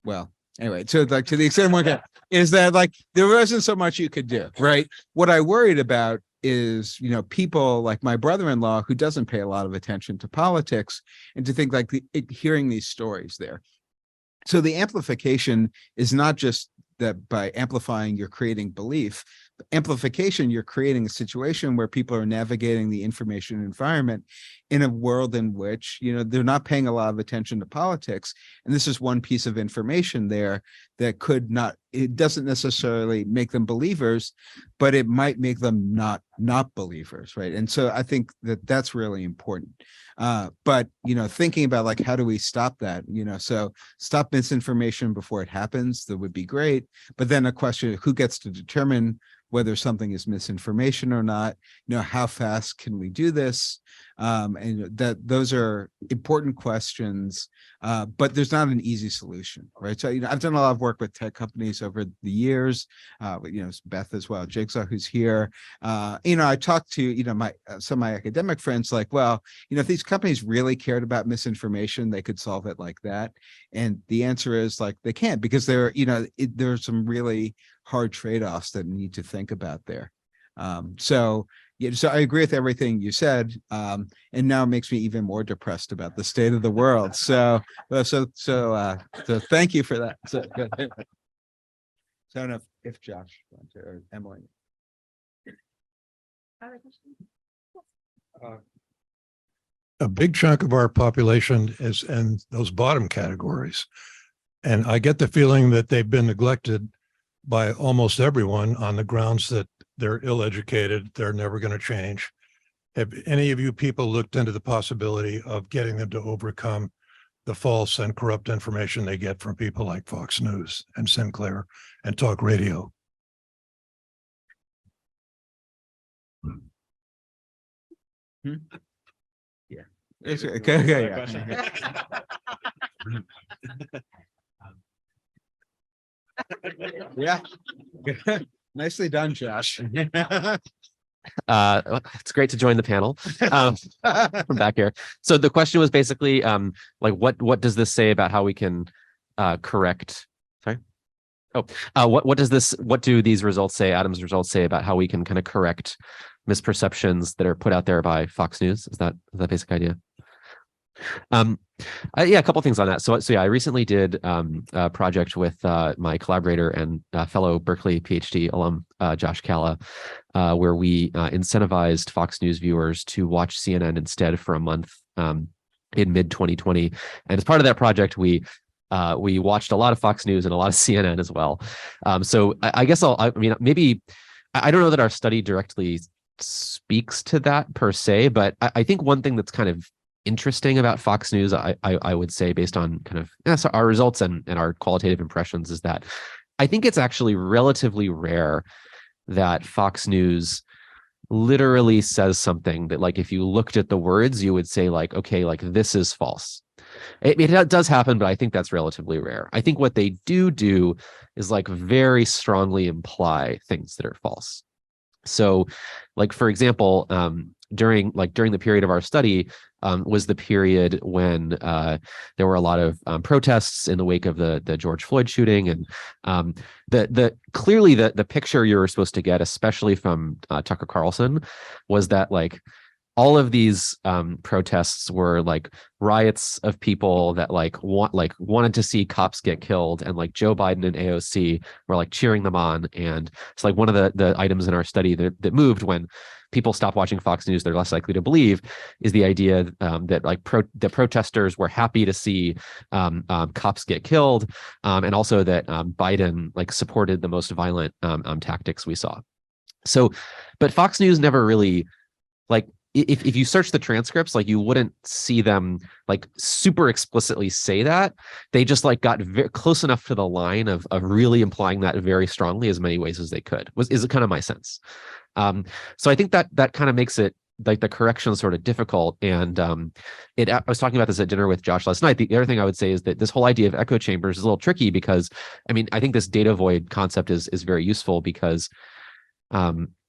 Well, anyway, so like to the extent one is that like there wasn't so much you could do, right? What I worried about is, people like my brother-in-law who doesn't pay a lot of attention to politics, and to think like hearing these stories there. So the amplification is not just that by amplifying, you're creating belief. Amplification, you're creating a situation where people are navigating the information environment in a world in which, they're not paying a lot of attention to politics. And this is one piece of information there that it doesn't necessarily make them believers, but it might make them not believers, right? And so I think that that's really important. But, thinking about like, how do we stop that? So stop misinformation before it happens, that would be great. But then a question, who gets to determine whether something is misinformation or not? How fast can we do this? And those are important questions, but there's not an easy solution, right? So, I've done a lot of work with tech companies over the years, Beth as well, Jigsaw, who's here. I talked to, some of my academic friends, like, well, if these companies really cared about misinformation, they could solve it like that. And the answer is like, they can't, because there's some really hard trade-offs that need to think about there. So I agree with everything you said, and now it makes me even more depressed about the state of the world. So thank you for that. So I don't know if Josh or Emily. A big chunk of our population is in those bottom categories. And I get the feeling that they've been neglected by almost everyone on the grounds that they're ill-educated, they're never going to change. Have any of you people looked into the possibility of getting them to overcome the false and corrupt information they get from people like Fox News and Sinclair and talk radio? Yeah. Okay. Yeah. Nicely done, Josh. It's great to join the panel from back here. So the question was basically like what does this say about how we can correct? Sorry. What do these results say, Adam's results say, about how we can kind of correct misperceptions that are put out there by Fox News? Is that the basic idea? Yeah, a couple things on that. So yeah, I recently did a project with my collaborator and fellow Berkeley PhD alum, Josh Calla, where we incentivized Fox News viewers to watch CNN instead for a month in mid-2020. And as part of that project, we watched a lot of Fox News and a lot of CNN as well. So I guess maybe I don't know that our study directly speaks to that per se, but I think one thing that's kind of interesting about Fox News, I would say, based on kind of so our results and our qualitative impressions, is that I think it's actually relatively rare that Fox News literally says something that, like, if you looked at the words, you would say like, okay, like this is false. It does happen, but I think that's relatively rare. I think what they do is like very strongly imply things that are false. So, like, for example, during the period of our study was the period when there were a lot of protests in the wake of the George Floyd shooting, and clearly the picture you were supposed to get, especially from Tucker Carlson, was that like all of these protests were like riots of people that wanted to see cops get killed, and like Joe Biden and AOC were like cheering them on. And it's like one of the items in our study that moved when people stop watching Fox News, they're less likely to believe, is the idea that like the protesters were happy to see cops get killed, and also that Biden like supported the most violent tactics we saw. So, but Fox News never really, like, if you search the transcripts, like you wouldn't see them like super explicitly say that. They just like got very close enough to the line of really implying that very strongly as many ways as they could, is kind of my sense. So I think that kind of makes it like the correction sort of difficult. And I was talking about this at dinner with Josh last night. The other thing I would say is that this whole idea of echo chambers is a little tricky, because I mean, I think this data void concept is very useful, because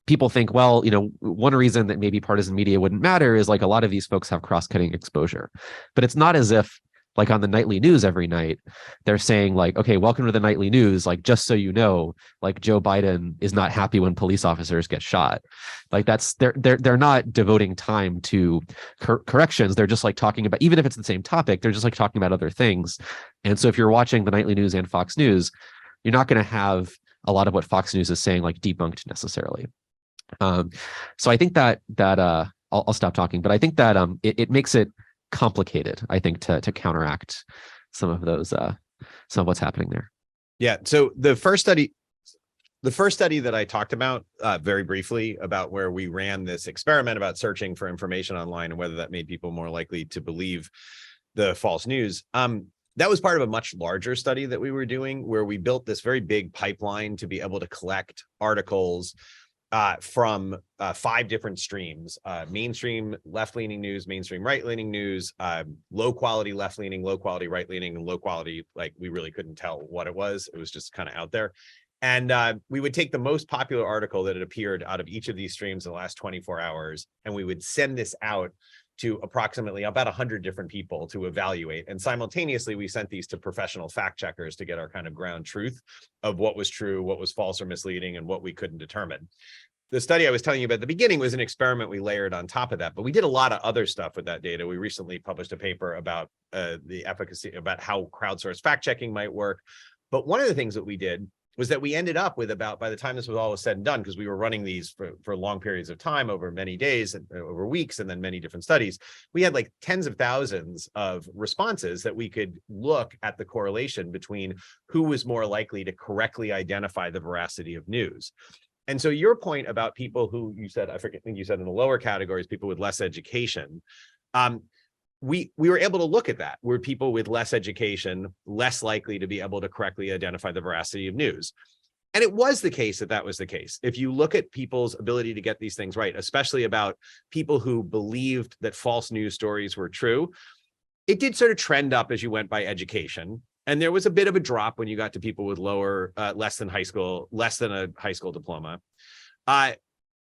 people think, well, one reason that maybe partisan media wouldn't matter is like a lot of these folks have cross-cutting exposure, but it's not as if like on the nightly news every night, they're saying like, okay, welcome to the nightly news. Like, just so you know, like Joe Biden is not happy when police officers get shot. Like they're not devoting time to corrections. They're just like talking about, even if it's the same topic, they're just like talking about other things. And so if you're watching the nightly news and Fox News, you're not going to have a lot of what Fox News is saying like debunked necessarily. So I think that I'll stop talking, but I think that it makes it complicated, I think, to counteract some of what's happening there. Yeah. So the first study that I talked about very briefly, about where we ran this experiment about searching for information online and whether that made people more likely to believe the false news. That was part of a much larger study that we were doing, where we built this very big pipeline to be able to collect articles from 5 different streams: mainstream left-leaning news, mainstream right-leaning news, low quality left-leaning, low quality right-leaning, and low quality, like we really couldn't tell what it was. It was just kind of out there. And we would take the most popular article that had appeared out of each of these streams in the last 24 hours, and we would send this out to approximately about 100 different people to evaluate. And simultaneously, we sent these to professional fact checkers to get our kind of ground truth of what was true, what was false or misleading, and what we couldn't determine. The study I was telling you about at the beginning was an experiment we layered on top of that, but we did a lot of other stuff with that data. We recently published a paper about the efficacy, about how crowdsourced fact checking might work. But one of the things that we did was that we ended up with about, by the time this was all said and done, because we were running these for long periods of time over many days and over weeks, and then many different studies, we had like tens of thousands of responses that we could look at the correlation between who was more likely to correctly identify the veracity of news. And so your point about people who you said, I think you said in the lower categories, people with less education, we were able to look at that. Were people with less education less likely to be able to correctly identify the veracity of news? And it was the case that was the case. If you look at people's ability to get these things right, especially about people who believed that false news stories were true, it did sort of trend up as you went by education. And there was a bit of a drop when you got to people with less than a high school diploma.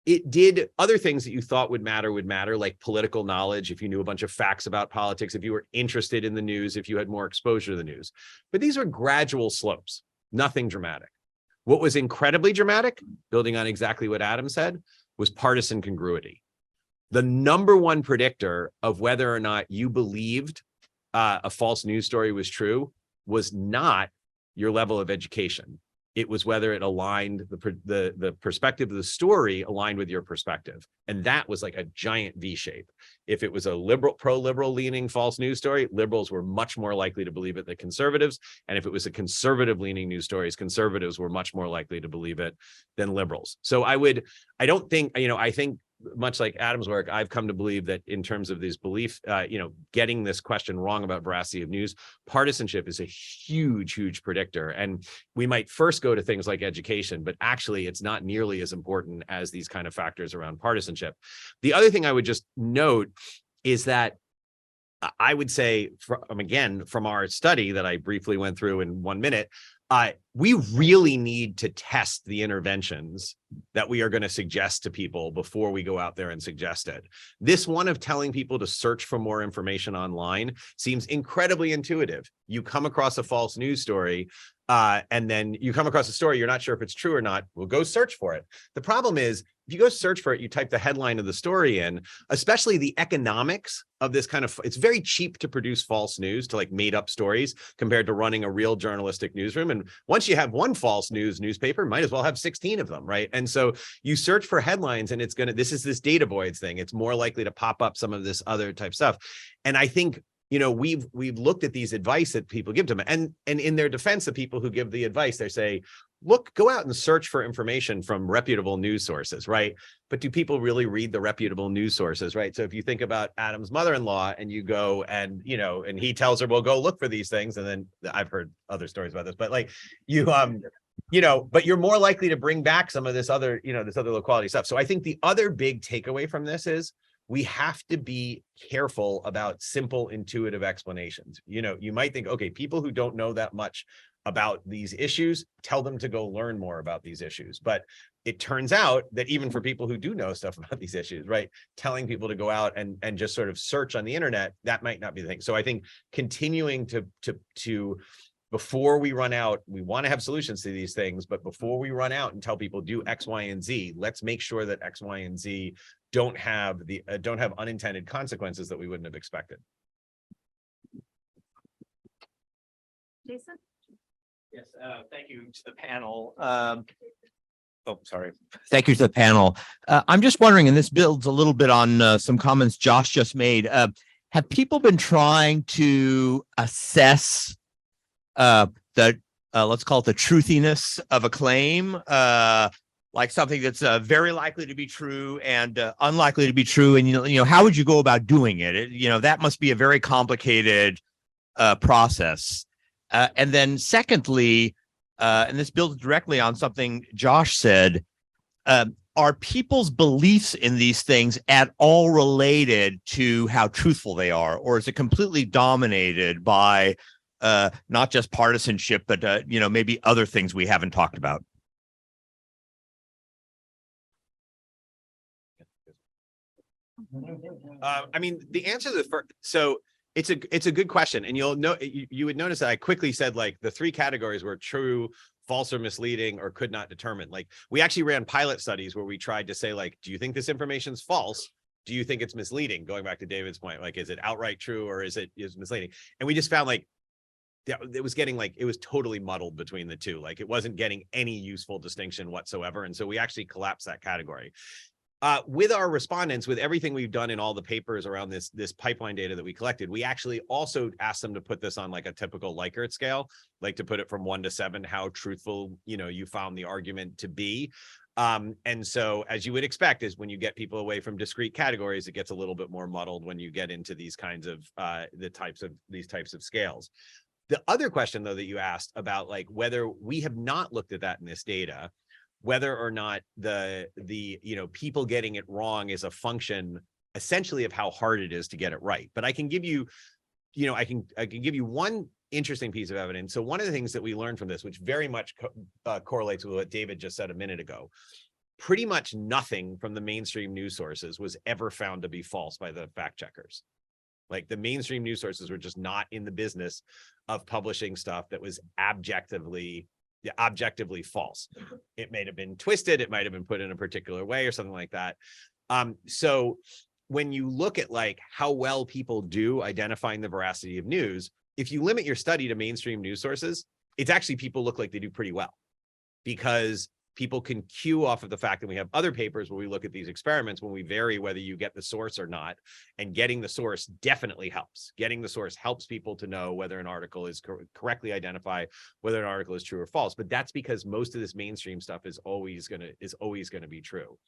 It did other things that you thought would matter, like political knowledge, if you knew a bunch of facts about politics, if you were interested in the news, if you had more exposure to the news. But these were gradual slopes, nothing dramatic. What was incredibly dramatic, building on exactly what Adam said, was partisan congruity. The number one predictor of whether or not you believed a false news story was true was not your level of education. It was whether it aligned, the perspective of the story aligned with your perspective. And that was like a giant V shape. If it was a pro-liberal leaning false news story, liberals were much more likely to believe it than conservatives. And if it was a conservative leaning news stories, conservatives were much more likely to believe it than liberals. So I think much like Adam's work, I've come to believe that in terms of these belief, getting this question wrong about veracity of news, partisanship is a huge, huge predictor. And we might first go to things like education, but actually it's not nearly as important as these kind of factors around partisanship. The other thing I would just note is that I would say, from our study that I briefly went through in 1 minute, we really need to test the interventions that we are going to suggest to people before we go out there and suggest it. This one of telling people to search for more information online seems incredibly intuitive. You come across a false news story, and then you come across a story, you're not sure if it's true or not, well, go search for it. The problem is, if you go search for it, you type the headline of the story in, especially the economics of this kind of, it's very cheap to produce false news, to like made up stories compared to running a real journalistic newsroom. And once you have one false newspaper, might as well have 16 of them, right? And so you search for headlines and this is this data voids thing. It's more likely to pop up some of this other type stuff. And I think, we've looked at these advice that people give to them, and in their defense, the people who give the advice, they say, look, go out and search for information from reputable news sources, right? But do people really read the reputable news sources, right? So if you think about Adam's mother-in-law and you go and, and he tells her, well, go look for these things. And then I've heard other stories about this, but like but you're more likely to bring back some of this other, this other low quality stuff. So I think the other big takeaway from this is we have to be careful about simple, intuitive explanations. You might think, okay, people who don't know that much about these issues, tell them to go learn more about these issues. But it turns out that even for people who do know stuff about these issues, right, telling people to go out and just sort of search on the internet, that might not be the thing. So I think continuing to before we run out, we want to have solutions to these things, but before we run out and tell people do X, Y, and Z, let's make sure that X, Y, and Z don't have unintended consequences that we wouldn't have expected. Jason? Yes, thank you to the panel. Sorry. Thank you to the panel. I'm just wondering, and this builds a little bit on some comments Josh just made. Have people been trying to assess let's call it the truthiness of a claim, like something that's very likely to be true and unlikely to be true? And, you know, how would you go about doing it? That must be a very complicated process. And then secondly, and this builds directly on something Josh said, are people's beliefs in these things at all related to how truthful they are? Or is it completely dominated by not just partisanship, but, maybe other things we haven't talked about? I mean, the answer to the first, so it's a good question. And you'll know, you would notice that I quickly said, like, the three categories were true, false, or misleading, or could not determine. Like, we actually ran pilot studies where we tried to say, like, do you think this information is false? Do you think it's misleading? Going back to David's point, like, is it outright true or is misleading? And we just found, like, it was getting, like, it was totally muddled between the two. Like, it wasn't getting any useful distinction whatsoever. And so we actually collapsed that category. With our respondents, with everything we've done in all the papers around this pipeline data that we collected, we actually also asked them to put this on, like, a typical Likert scale, like to put it from 1 to 7, how truthful, you found the argument to be. And so, as you would expect, is when you get people away from discrete categories, it gets a little bit more muddled when you get into these kinds of these types of scales. The other question, though, that you asked about, like, whether we have not looked at that in this data, whether or not the people getting it wrong is a function essentially of how hard it is to get it right. But I can give you, I can give you one interesting piece of evidence. So one of the things that we learned from this, which very much correlates with what David just said a minute ago, pretty much nothing from the mainstream news sources was ever found to be false by the fact checkers. Like, the mainstream news sources were just not in the business of publishing stuff that was objectively false. It might have been twisted, it might have been put in a particular way or something like that. So when you look at, like, how well people do identifying the veracity of news, if you limit your study to mainstream news sources, it's actually, people look like they do pretty well, because people can cue off of the fact that we have other papers where we look at these experiments when we vary whether you get the source or not. And getting the source definitely helps. Getting the source helps people to know whether an article is correctly identify whether an article is true or false. But that's because most of this mainstream stuff is always gonna be true.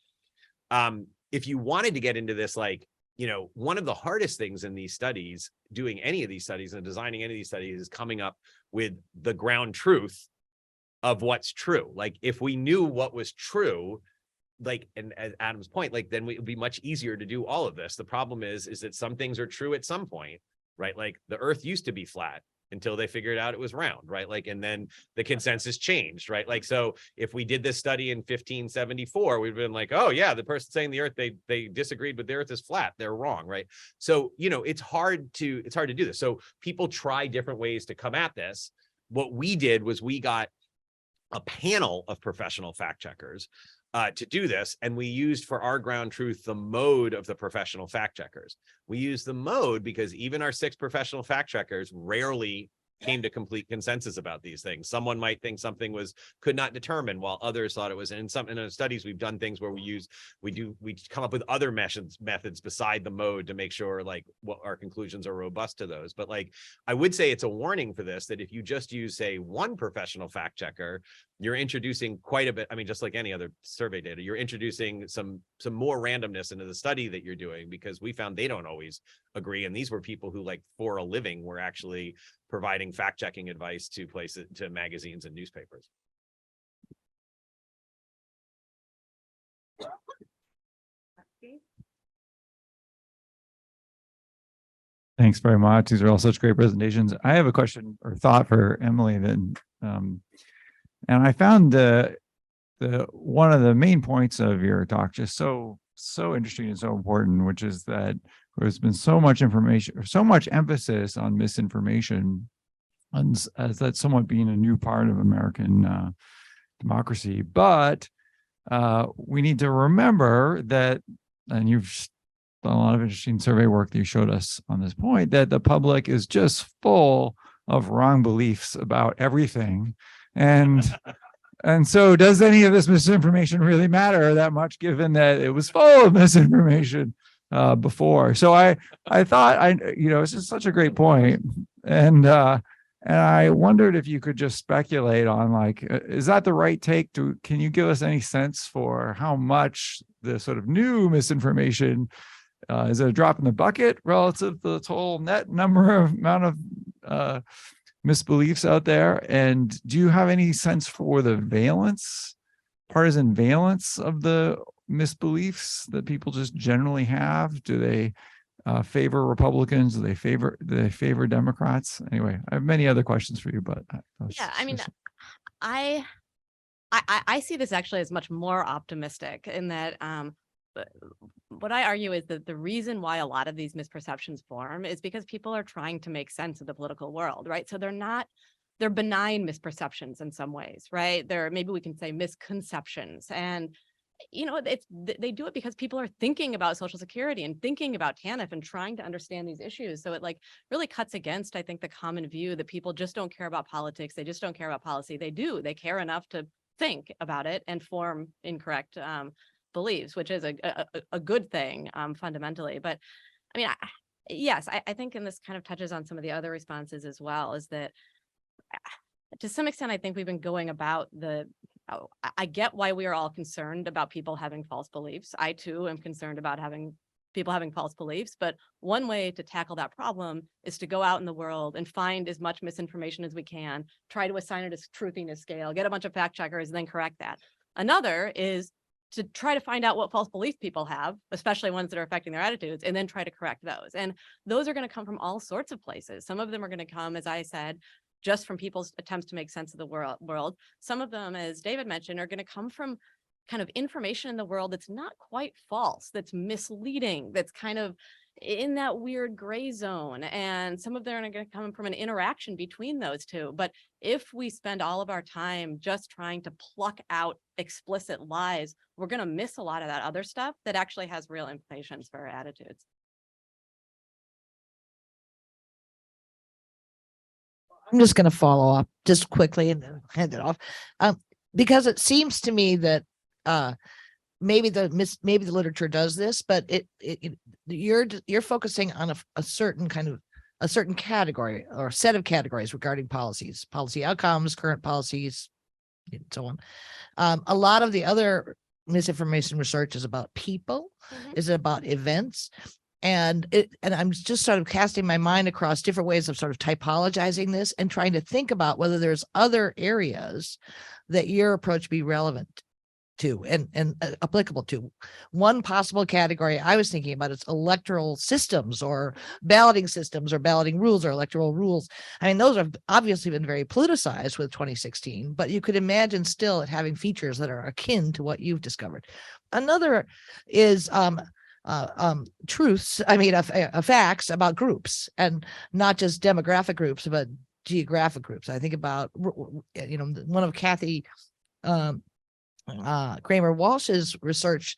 If you wanted to get into this, like, one of the hardest things in these studies, doing any of these studies and designing any of these studies, is coming up with the ground truth of what's true. Like, if we knew what was true, like, and at Adam's point, like, then it would be much easier to do all of this. The problem is that some things are true at some point, right? Like, the earth used to be flat until they figured out it was round, right? Like, and then the consensus changed, right? Like, so if we did this study in 1574, we'd been like, oh yeah, the person saying the earth, they disagreed with the earth is flat, they're wrong, right? So, it's hard to do this. So people try different ways to come at this. What we did was we got a panel of professional fact checkers to do this. And we used, for our ground truth, the mode of the professional fact checkers. We used the mode because even our 6 professional fact checkers rarely came to complete consensus about these things. Someone might think something could not determine, while others thought it was. And in the studies, we've done things where we come up with other methods beside the mode to make sure, like, what our conclusions are robust to those. But, like, I would say it's a warning for this, that if you just use, say, one professional fact checker, you're introducing quite a bit. I mean, just like any other survey data, you're introducing some more randomness into the study that you're doing, because we found they don't always agree. And these were people who, like, for a living, were actually providing fact-checking advice to magazines and newspapers. Thanks very much. These are all such great presentations. I have a question or thought for Emily then. And I found the one of the main points of your talk just so interesting and so important, which is that there's been so much information, or so much emphasis on misinformation, as that somewhat being a new part of American democracy. But we need to remember that, and you've done a lot of interesting survey work that you showed us on this point, that the public is just full of wrong beliefs about everything. And so does any of this misinformation really matter that much, given that it was full of misinformation before? So I thought, it's just such a great point. And I wondered if you could just speculate on, like, is that the right take? Can you give us any sense for how much the sort of new misinformation is a drop in the bucket relative to the total net amount of misbeliefs out there? And do you have any sense for the partisan valence of the misbeliefs that people just generally have? Do they favor Republicans? Do they favor Democrats? Anyway, I have many other questions for you, but yeah, I mean, I see this actually as much more optimistic in that what I argue is that the reason why a lot of these misperceptions form is because people are trying to make sense of the political world, right? So they're benign misperceptions in some ways, right? Maybe we can say misconceptions. And, they do it because people are thinking about Social Security and thinking about TANF and trying to understand these issues. So it really cuts against, I think, the common view that people just don't care about politics. They just don't care about policy. They do. They care enough to think about it and form incorrect beliefs, which is a good thing fundamentally. But I mean, yes, I think, and this kind of touches on some of the other responses as well, is that to some extent, I think we've been going about I get why we are all concerned about people having false beliefs. I too am concerned about people having false beliefs. But one way to tackle that problem is to go out in the world and find as much misinformation as we can, try to assign it a truthiness scale, get a bunch of fact checkers, and then correct that. Another is to try to find out what false beliefs people have, especially ones that are affecting their attitudes, and then try to correct those. And those are going to come from all sorts of places. Some of them are going to come, as I said, just from people's attempts to make sense of the world. Some of them, as David mentioned, are going to come from kind of information in the world that's not quite false, that's misleading, that's kind of in that weird gray zone. And some of them are going to come from an interaction between those two. But if we spend all of our time just trying to pluck out explicit lies, we're going to miss a lot of that other stuff that actually has real implications for our attitudes. I'm just going to follow up just quickly and then hand it off, because it seems to me that maybe the literature does this, but you're focusing on a certain category or set of categories regarding policies, policy outcomes, current policies, and so on. A lot of the other misinformation research is about people, is about events. And I'm just sort of casting my mind across different ways of sort of typologizing this and trying to think about whether there's other areas that your approach be relevant to and applicable to. One possible category I was thinking about is electoral systems or balloting rules or electoral rules. I mean, those have obviously been very politicized with 2016, but you could imagine still it having features that are akin to what you've discovered. Another is truths, facts about groups, and not just demographic groups, but geographic groups. I think about, one of Kathy Kramer Walsh's research.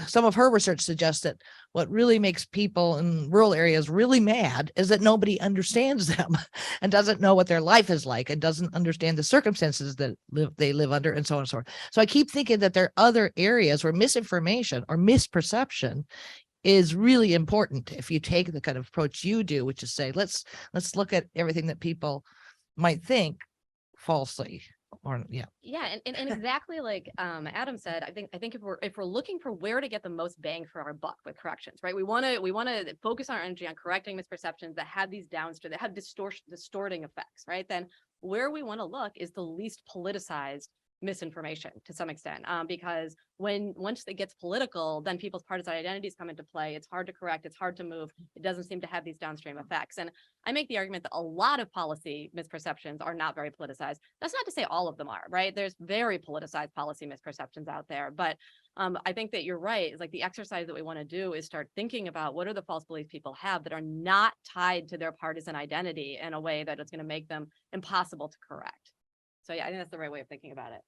Some of her research suggests that what really makes people in rural areas really mad is that nobody understands them and doesn't know what their life is like and doesn't understand the circumstances that they live under, and so on and so forth. So I keep thinking that there are other areas where misinformation or misperception is really important. If you take the kind of approach you do, which is say, let's look at everything that people might think falsely. And exactly like Adam said, I think if we're looking for where to get the most bang for our buck with corrections, right? We want to focus our energy on correcting misperceptions that have these that have distorting effects, right? Then where we want to look is the least politicized misinformation to some extent, because once it gets political, then people's partisan identities come into play. It's hard to correct. It's hard to move. It doesn't seem to have these downstream effects. And I make the argument that a lot of policy misperceptions are not very politicized. That's not to say all of them are, right? There's very politicized policy misperceptions out there, but I think that you're right. It's like the exercise that we want to do is start thinking about what are the false beliefs people have that are not tied to their partisan identity in a way that it's going to make them impossible to correct. So yeah, I think that's the right way of thinking about it.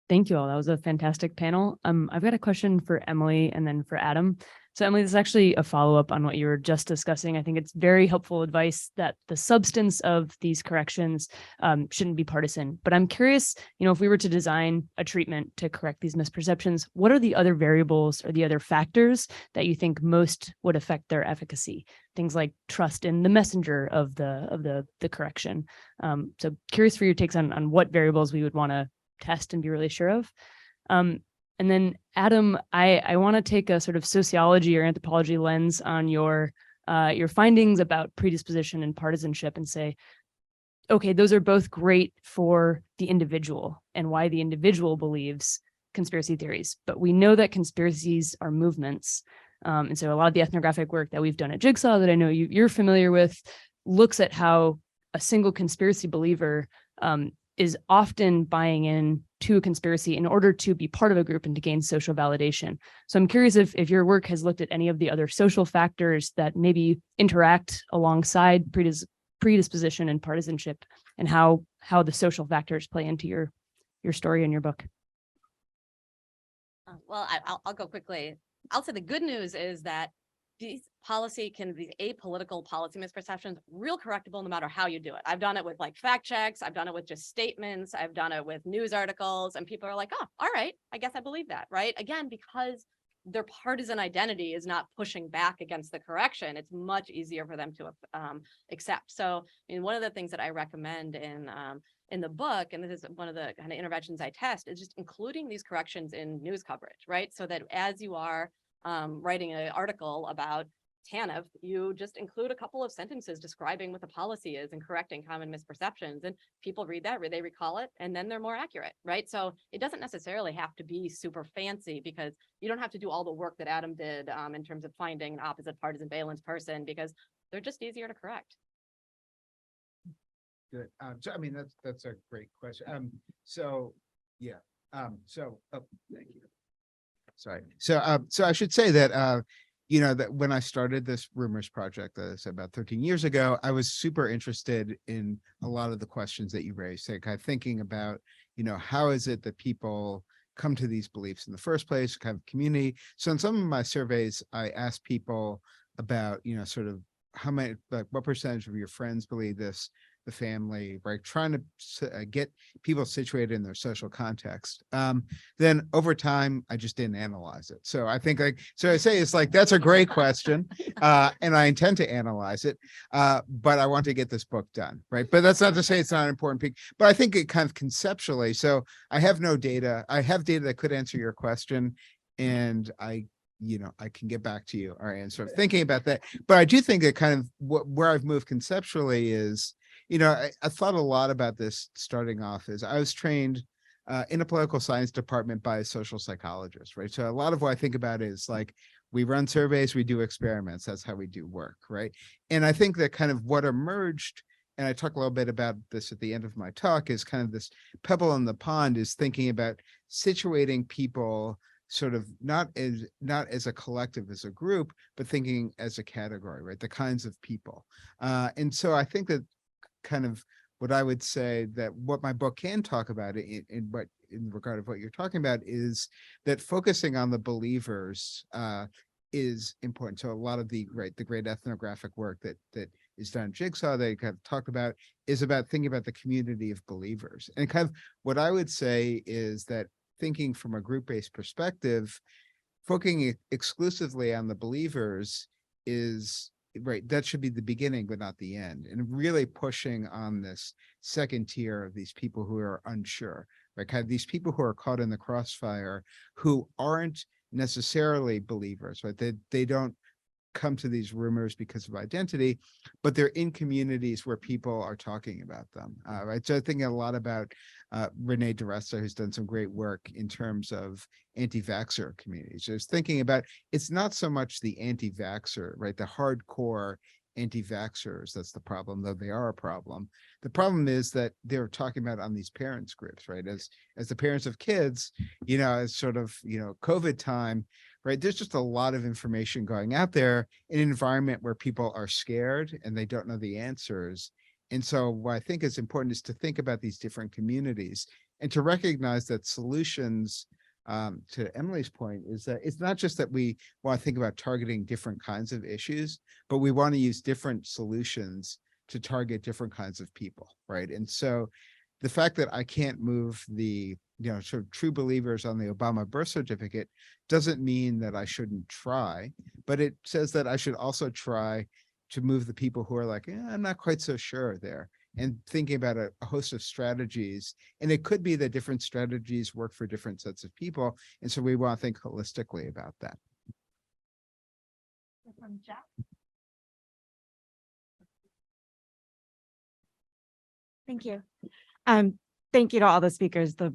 Thank you all. That was a fantastic panel. I've got a question for Emily and then for Adam. So Emily, this is actually a follow-up on what you were just discussing. I think it's very helpful advice that the substance of these corrections shouldn't be partisan. But I'm curious, if we were to design a treatment to correct these misperceptions, what are the other variables or the other factors that you think most would affect their efficacy? Things like trust in the messenger of the correction. So curious for your takes on what variables we would want to test and be really sure of. And then Adam, I want to take a sort of sociology or anthropology lens on your findings about predisposition and partisanship and say, okay, those are both great for the individual and why the individual believes conspiracy theories. But we know that conspiracies are movements. And so a lot of the ethnographic work that we've done at Jigsaw that I know you're familiar with looks at how a single conspiracy believer is often buying in to a conspiracy in order to be part of a group and to gain social validation. So I'm curious if your work has looked at any of the other social factors that maybe interact alongside predisposition and partisanship, and how the social factors play into your story and your book. Well, I'll go quickly. I'll say the good news is that these apolitical policy misperceptions, real correctable no matter how you do it. I've done it with like fact checks. I've done it with just statements. I've done it with news articles, and people are like, oh, all right, I guess I believe that, right? Again, because their partisan identity is not pushing back against the correction, it's much easier for them to accept. So, I mean, one of the things that I recommend in the book, and this is one of the kind of interventions I test, is just including these corrections in news coverage, right? So that as you are writing an article about TANF, you just include a couple of sentences describing what the policy is and correcting common misperceptions, and people read that, they recall it, and then they're more accurate, right? So it doesn't necessarily have to be super fancy, because you don't have to do all the work that Adam did in terms of finding an opposite partisan valence person, because they're just easier to correct. Good. So I mean, that's a great question. So thank you. Sorry. So I should say that, that when I started this rumors project, that I said about 13 years ago, I was super interested in a lot of the questions that you raised, like kind of thinking about, how is it that people come to these beliefs in the first place, kind of community. So in some of my surveys, I asked people about, sort of how many, like what percentage of your friends believe this, the family, right? Trying to get people situated in their social context. Then over time, I just didn't analyze it. So I think so I say it's like, that's a great question. And I intend to analyze it, but I want to get this book done, right? But that's not to say it's not an important piece, but I think it kind of conceptually, so I have no data. I have data that could answer your question, and I can get back to you and sort of thinking about that. But I do think that kind of where I've moved conceptually is, I thought a lot about this starting off as I was trained in a political science department by a social psychologist, right? So a lot of what I think about is like, we run surveys, we do experiments, that's how we do work, right? And I think that kind of what emerged, and I talk a little bit about this at the end of my talk, is kind of this pebble in the pond, is thinking about situating people sort of not as a collective, as a group, but thinking as a category, right? The kinds of people. And so I think that kind of what I would say that what my book can talk about in regard of what you're talking about is that focusing on the believers is important. So a lot of the great ethnographic work that is done in Jigsaw that I kind of talked about is about thinking about the community of believers. And kind of what I would say is that thinking from a group-based perspective, focusing exclusively on the believers is right. That should be the beginning, but not the end. And really pushing on this second tier of these people who are unsure, right? Kind of these people who are caught in the crossfire, who aren't necessarily believers, right? They don't come to these rumors because of identity, but they're in communities where people are talking about them. Right. So I think a lot about Renee DeResta, who's done some great work in terms of anti-vaxxer communities. Just thinking about, it's not so much the anti-vaxxer, right? The hardcore anti-vaxxers, that's the problem, though they are a problem. The problem is that they're talking about on these parents groups, right? As the parents of kids, as sort of, COVID time, right? There's just a lot of information going out there in an environment where people are scared and they don't know the answers. And so what I think is important is to think about these different communities and to recognize that solutions, to Emily's point, is that it's not just that we want to think about targeting different kinds of issues, but we want to use different solutions to target different kinds of people, right? And so the fact that I can't move the sort of true believers on the Obama birth certificate doesn't mean that I shouldn't try, but it says that I should also try to move the people who are like, I'm not quite so sure there, and thinking about a host of strategies. And it could be that different strategies work for different sets of people. And so we want to think holistically about that. Thank you. Thank you to all the speakers. The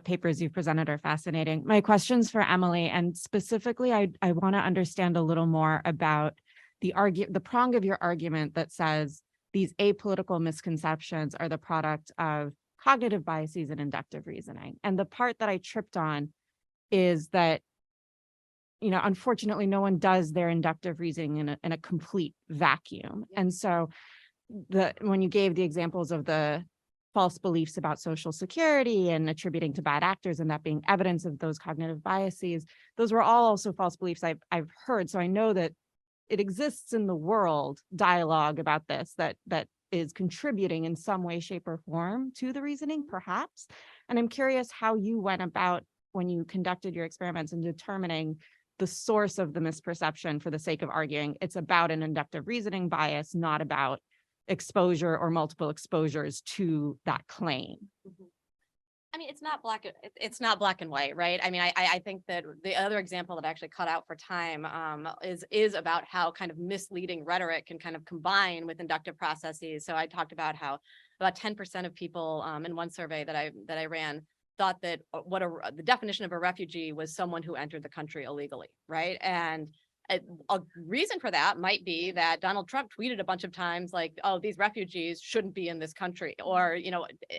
papers you've presented are fascinating. My question's for Emily, and specifically, I want to understand a little more about the prong of your argument that says these apolitical misconceptions are the product of cognitive biases and inductive reasoning. And the part that I tripped on is that, unfortunately, no one does their inductive reasoning in a complete vacuum. And so when you gave the examples of the false beliefs about Social Security and attributing to bad actors and that being evidence of those cognitive biases, those were all also false beliefs I've heard. So I know that it exists in the world dialogue about this that is contributing in some way, shape, or form to the reasoning, perhaps. And I'm curious how you went about when you conducted your experiments in determining the source of the misperception for the sake of arguing it's about an inductive reasoning bias, not about exposure or multiple exposures to that claim. I mean, it's not black and white, right? I mean, I think that the other example that I actually cut out for time is about how kind of misleading rhetoric can kind of combine with inductive processes. So I talked about how about 10% of people in one survey that I ran thought that the definition of a refugee was someone who entered the country illegally, right? And a reason for that might be that Donald Trump tweeted a bunch of times like, oh, these refugees shouldn't be in this country, or,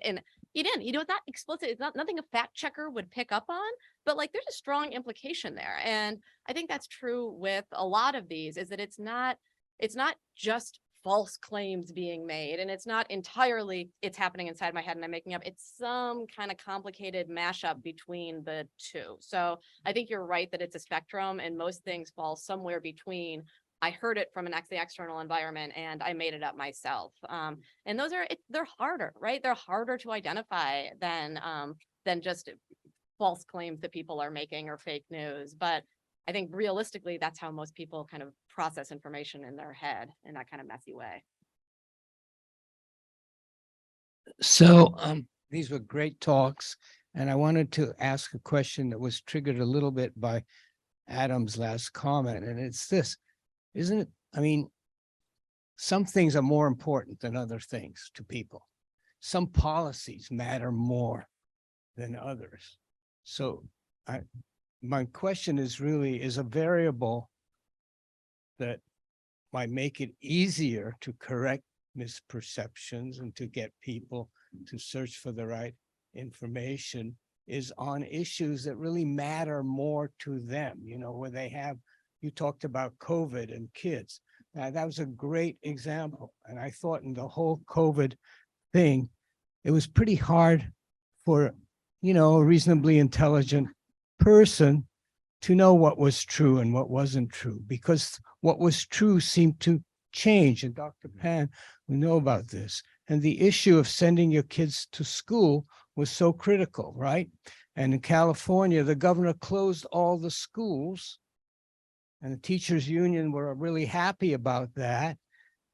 and he didn't, it's not explicit. It's not nothing a fact checker would pick up on, but like there's a strong implication there. And I think that's true with a lot of these, is that it's not just false claims being made, and it's not entirely it's happening inside my head and I'm making up. It's some kind of complicated mashup between the two. So I think you're right that it's a spectrum, and most things fall somewhere between I heard it from the external environment and I made it up myself. And those they're harder, right? They're harder to identify than just false claims that people are making or fake news. But I think realistically, that's how most people kind of process information in their head in that kind of messy way. So these were great talks, and I wanted to ask a question that was triggered a little bit by Adam's last comment, and it's this, isn't it? I mean, some things are more important than other things to people. Some policies matter more than others. So my question is really, is a variable that might make it easier to correct misperceptions and to get people to search for the right information is on issues that really matter more to them, where you talked about COVID and kids. Now, that was a great example. And I thought in the whole COVID thing, it was pretty hard for, a reasonably intelligent person to know what was true and what wasn't true, because what was true seemed to change. And Dr. Pan, we know about this. And the issue of sending your kids to school was so critical, right? And in California, the governor closed all the schools, and the teachers union were really happy about that.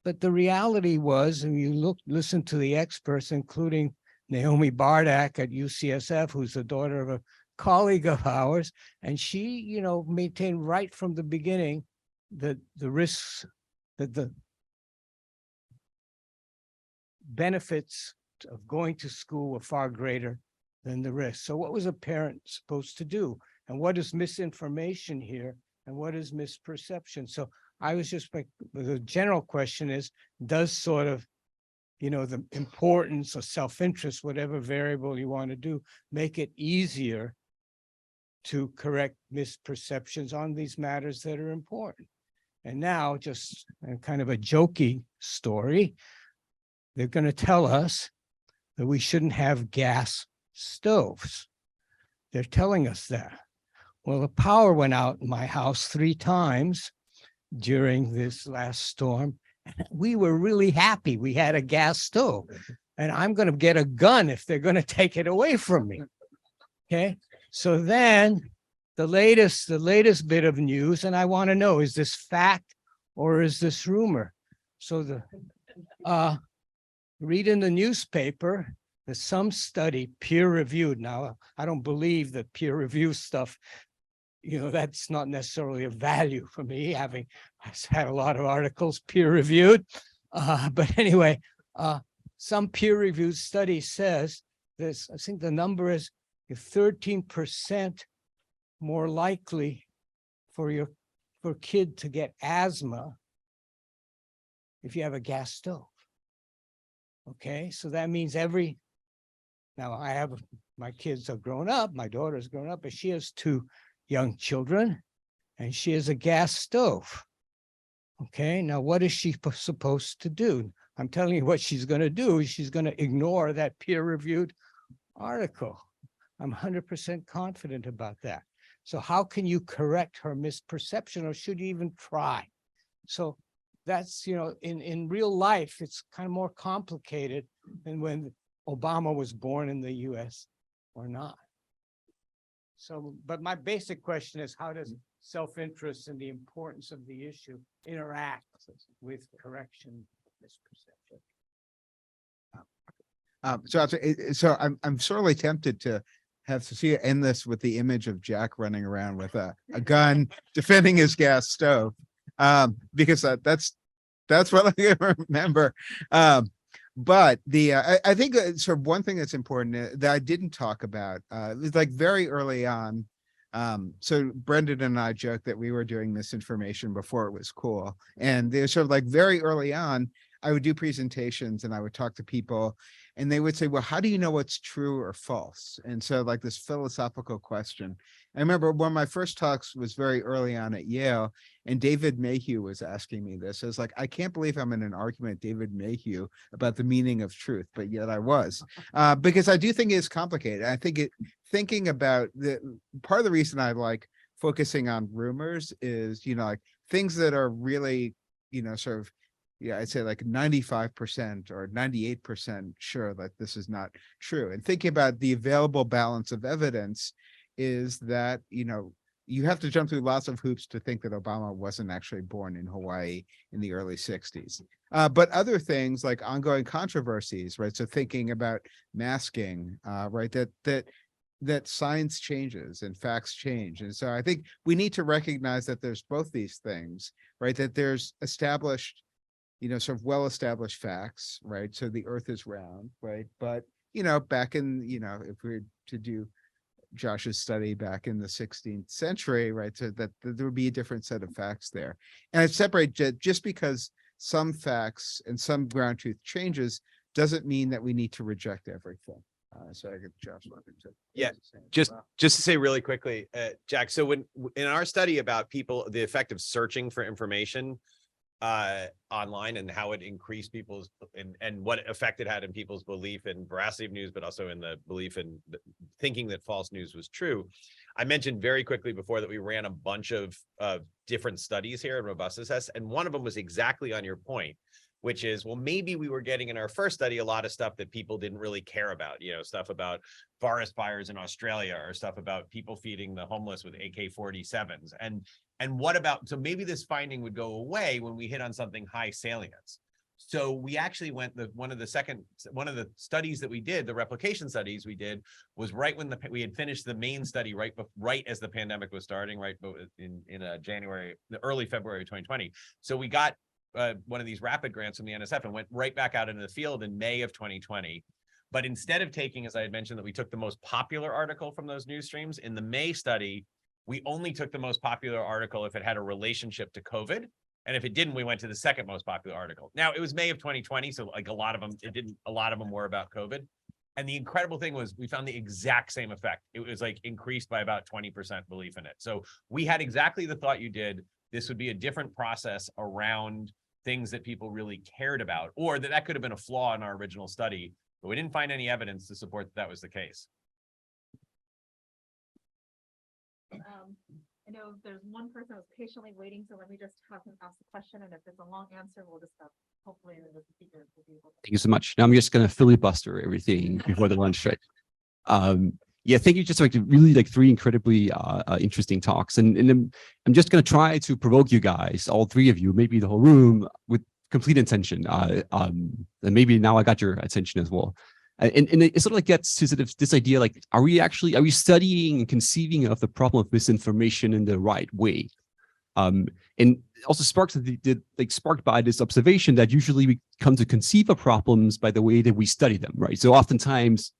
But the reality was, and you listen to the experts, including Naomi Bardak at UCSF, who's the daughter of a colleague of ours, and she, maintained right from the beginning that the risks, that the benefits of going to school were far greater than the risks. So what was a parent supposed to do? And what is misinformation here? And what is misperception? So I was just like, the general question is, does sort of, you know, the importance or self-interest, whatever variable you want to do, make it easier to correct misperceptions on these matters that are important? And now, just kind of a jokey story, they're going to tell us that we shouldn't have gas stoves. They're telling us that. Well, the power went out in my house 3 times during this last storm. We were really happy we had a gas stove. And I'm going to get a gun if they're going to take it away from me. Okay. So then the latest bit of news, and I want to know, is this fact or is this rumor? So read in the newspaper that some study, peer-reviewed. Now, I don't believe that peer-review stuff, you know, that's not necessarily a value for me, having had a lot of articles peer-reviewed. But anyway, some peer-reviewed study says this, I think the number is 13% more likely for kid to get asthma if you have a gas stove. Okay, so that means now my kids are grown up, my daughter's grown up, but she has 2 young children and she has a gas stove. Okay, now what is she supposed to do? I'm telling you what she's going to do. She's going to ignore that peer-reviewed article. I'm 100% confident about that. So how can you correct her misperception, or should you even try? So that's, you know, in real life, it's kind of more complicated than when Obama was born in the US or not. So, but my basic question is, how does self-interest and the importance of the issue interact with correction misperception? So I'm sorely tempted to have Cecilia end this with the image of Jack running around with a gun defending his gas stove, because that's what I remember. But I think sort of one thing that's important that I didn't talk about is like very early on. So Brendan and I joked that we were doing misinformation before it was cool, and they're sort of like very early on. I would do presentations and I would talk to people and they would say, well, how do you know what's true or false? And so like this philosophical question. I remember one of my first talks was very early on at Yale, and David Mayhew was asking me this. I was like, I can't believe I'm in an argument with David Mayhew about the meaning of truth, but yet I was, because I do think it's complicated. I think thinking about part of the reason I like focusing on rumors is, you know, like things that are really, you know, sort of, yeah, I'd say like 95% or 98% sure that this is not true. And thinking about the available balance of evidence is that, you know, you have to jump through lots of hoops to think that Obama wasn't actually born in Hawaii in the early 60s. But other things like ongoing controversies, right? So thinking about masking, right? That science changes and facts change. And so I think we need to recognize that there's both these things, right? That there's established, you know, sort of well-established facts, right? So the earth is round, right? But, you know, back in, you know, if we were to do Josh's study back in the 16th century, right? So that there would be a different set of facts there. And I separate just because some facts and some ground truth changes doesn't mean that we need to reject everything. So I get Josh wanted to. Yeah, just to say really quickly, Jack, so when in our study about people, the effect of searching for information online and how it increased people's and what effect it had in people's belief in veracity of news, but also in the belief in thinking that false news was true. I mentioned very quickly before that we ran a bunch of different studies here and robustness tests, and one of them was exactly on your point, which is, well, maybe we were getting in our first study a lot of stuff that people didn't really care about, you know, stuff about forest fires in Australia or stuff about people feeding the homeless with AK-47s. And what about, so maybe this finding would go away when we hit on something high salience. So we actually went one of the studies that we did, the replication studies we did, was right when we had finished the main study right as the pandemic was starting, right in January, the early February of 2020. So we got one of these rapid grants from the NSF and went right back out into the field in May of 2020. But instead of taking, as I had mentioned, that we took the most popular article from those news streams, in the May study, we only took the most popular article if it had a relationship to COVID. And if it didn't, we went to the second most popular article. Now, it was May of 2020, so like a lot of them were about COVID. And the incredible thing was we found the exact same effect. It was like increased by about 20% belief in it. So we had exactly the thought you did. This would be a different process around things that people really cared about, or that could have been a flaw in our original study, but we didn't find any evidence to support that was the case. I know there's one person who's patiently waiting, so let me just have him ask the question, and if there's a long answer, we'll just hopefully the speaker will be able to. Thank you so much. Now I'm just going to filibuster everything before the lunch break. Yeah, thank you. Just like really like three incredibly interesting talks, and I'm just going to try to provoke you guys, all three of you, maybe the whole room, with complete intention. And maybe now I got your attention as well. And it sort of like gets to sort of this idea, like, are we studying and conceiving of the problem of misinformation in the right way? And also sparked by this observation that usually we come to conceive of problems by the way that we study them, right? So oftentimes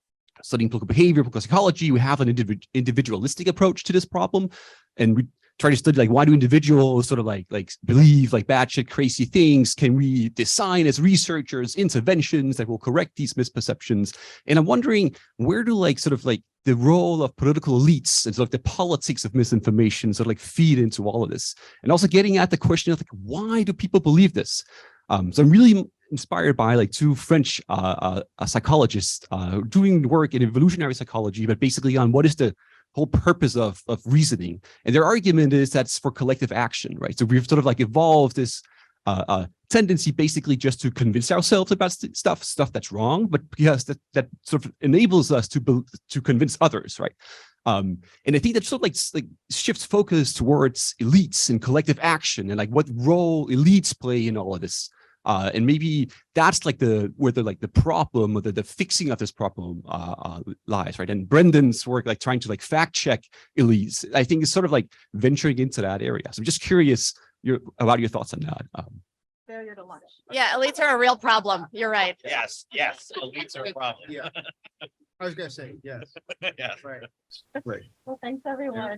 studying political behavior, political psychology, we have an individualistic approach to this problem, and we try to study like, why do individuals sort of like believe like batshit crazy things? Can we design as researchers interventions that will correct these misperceptions? And I'm wondering, where do like sort of like the role of political elites and sort of the politics of misinformation sort of like feed into all of this? And also getting at the question of like, why do people believe this? So I'm really inspired by like two French psychologists doing work in evolutionary psychology, but basically on what is the whole purpose of reasoning. And their argument is that's for collective action, right? So we've sort of like evolved this tendency basically just to convince ourselves about stuff that's wrong, but because that sort of enables us to convince others, right? And I think that sort of like shifts focus towards elites and collective action and like what role elites play in all of this. And maybe that's like where the problem or the fixing of this problem lies, right? And Brendan's work, like trying to like fact check elites, I think is sort of like venturing into that area. So I'm just curious about your thoughts on that. Failure to lunch. Yeah, elites are a real problem. You're right. Yes, elites are a problem. Yeah. I was gonna say yes. Yes. Right. Well, thanks everyone.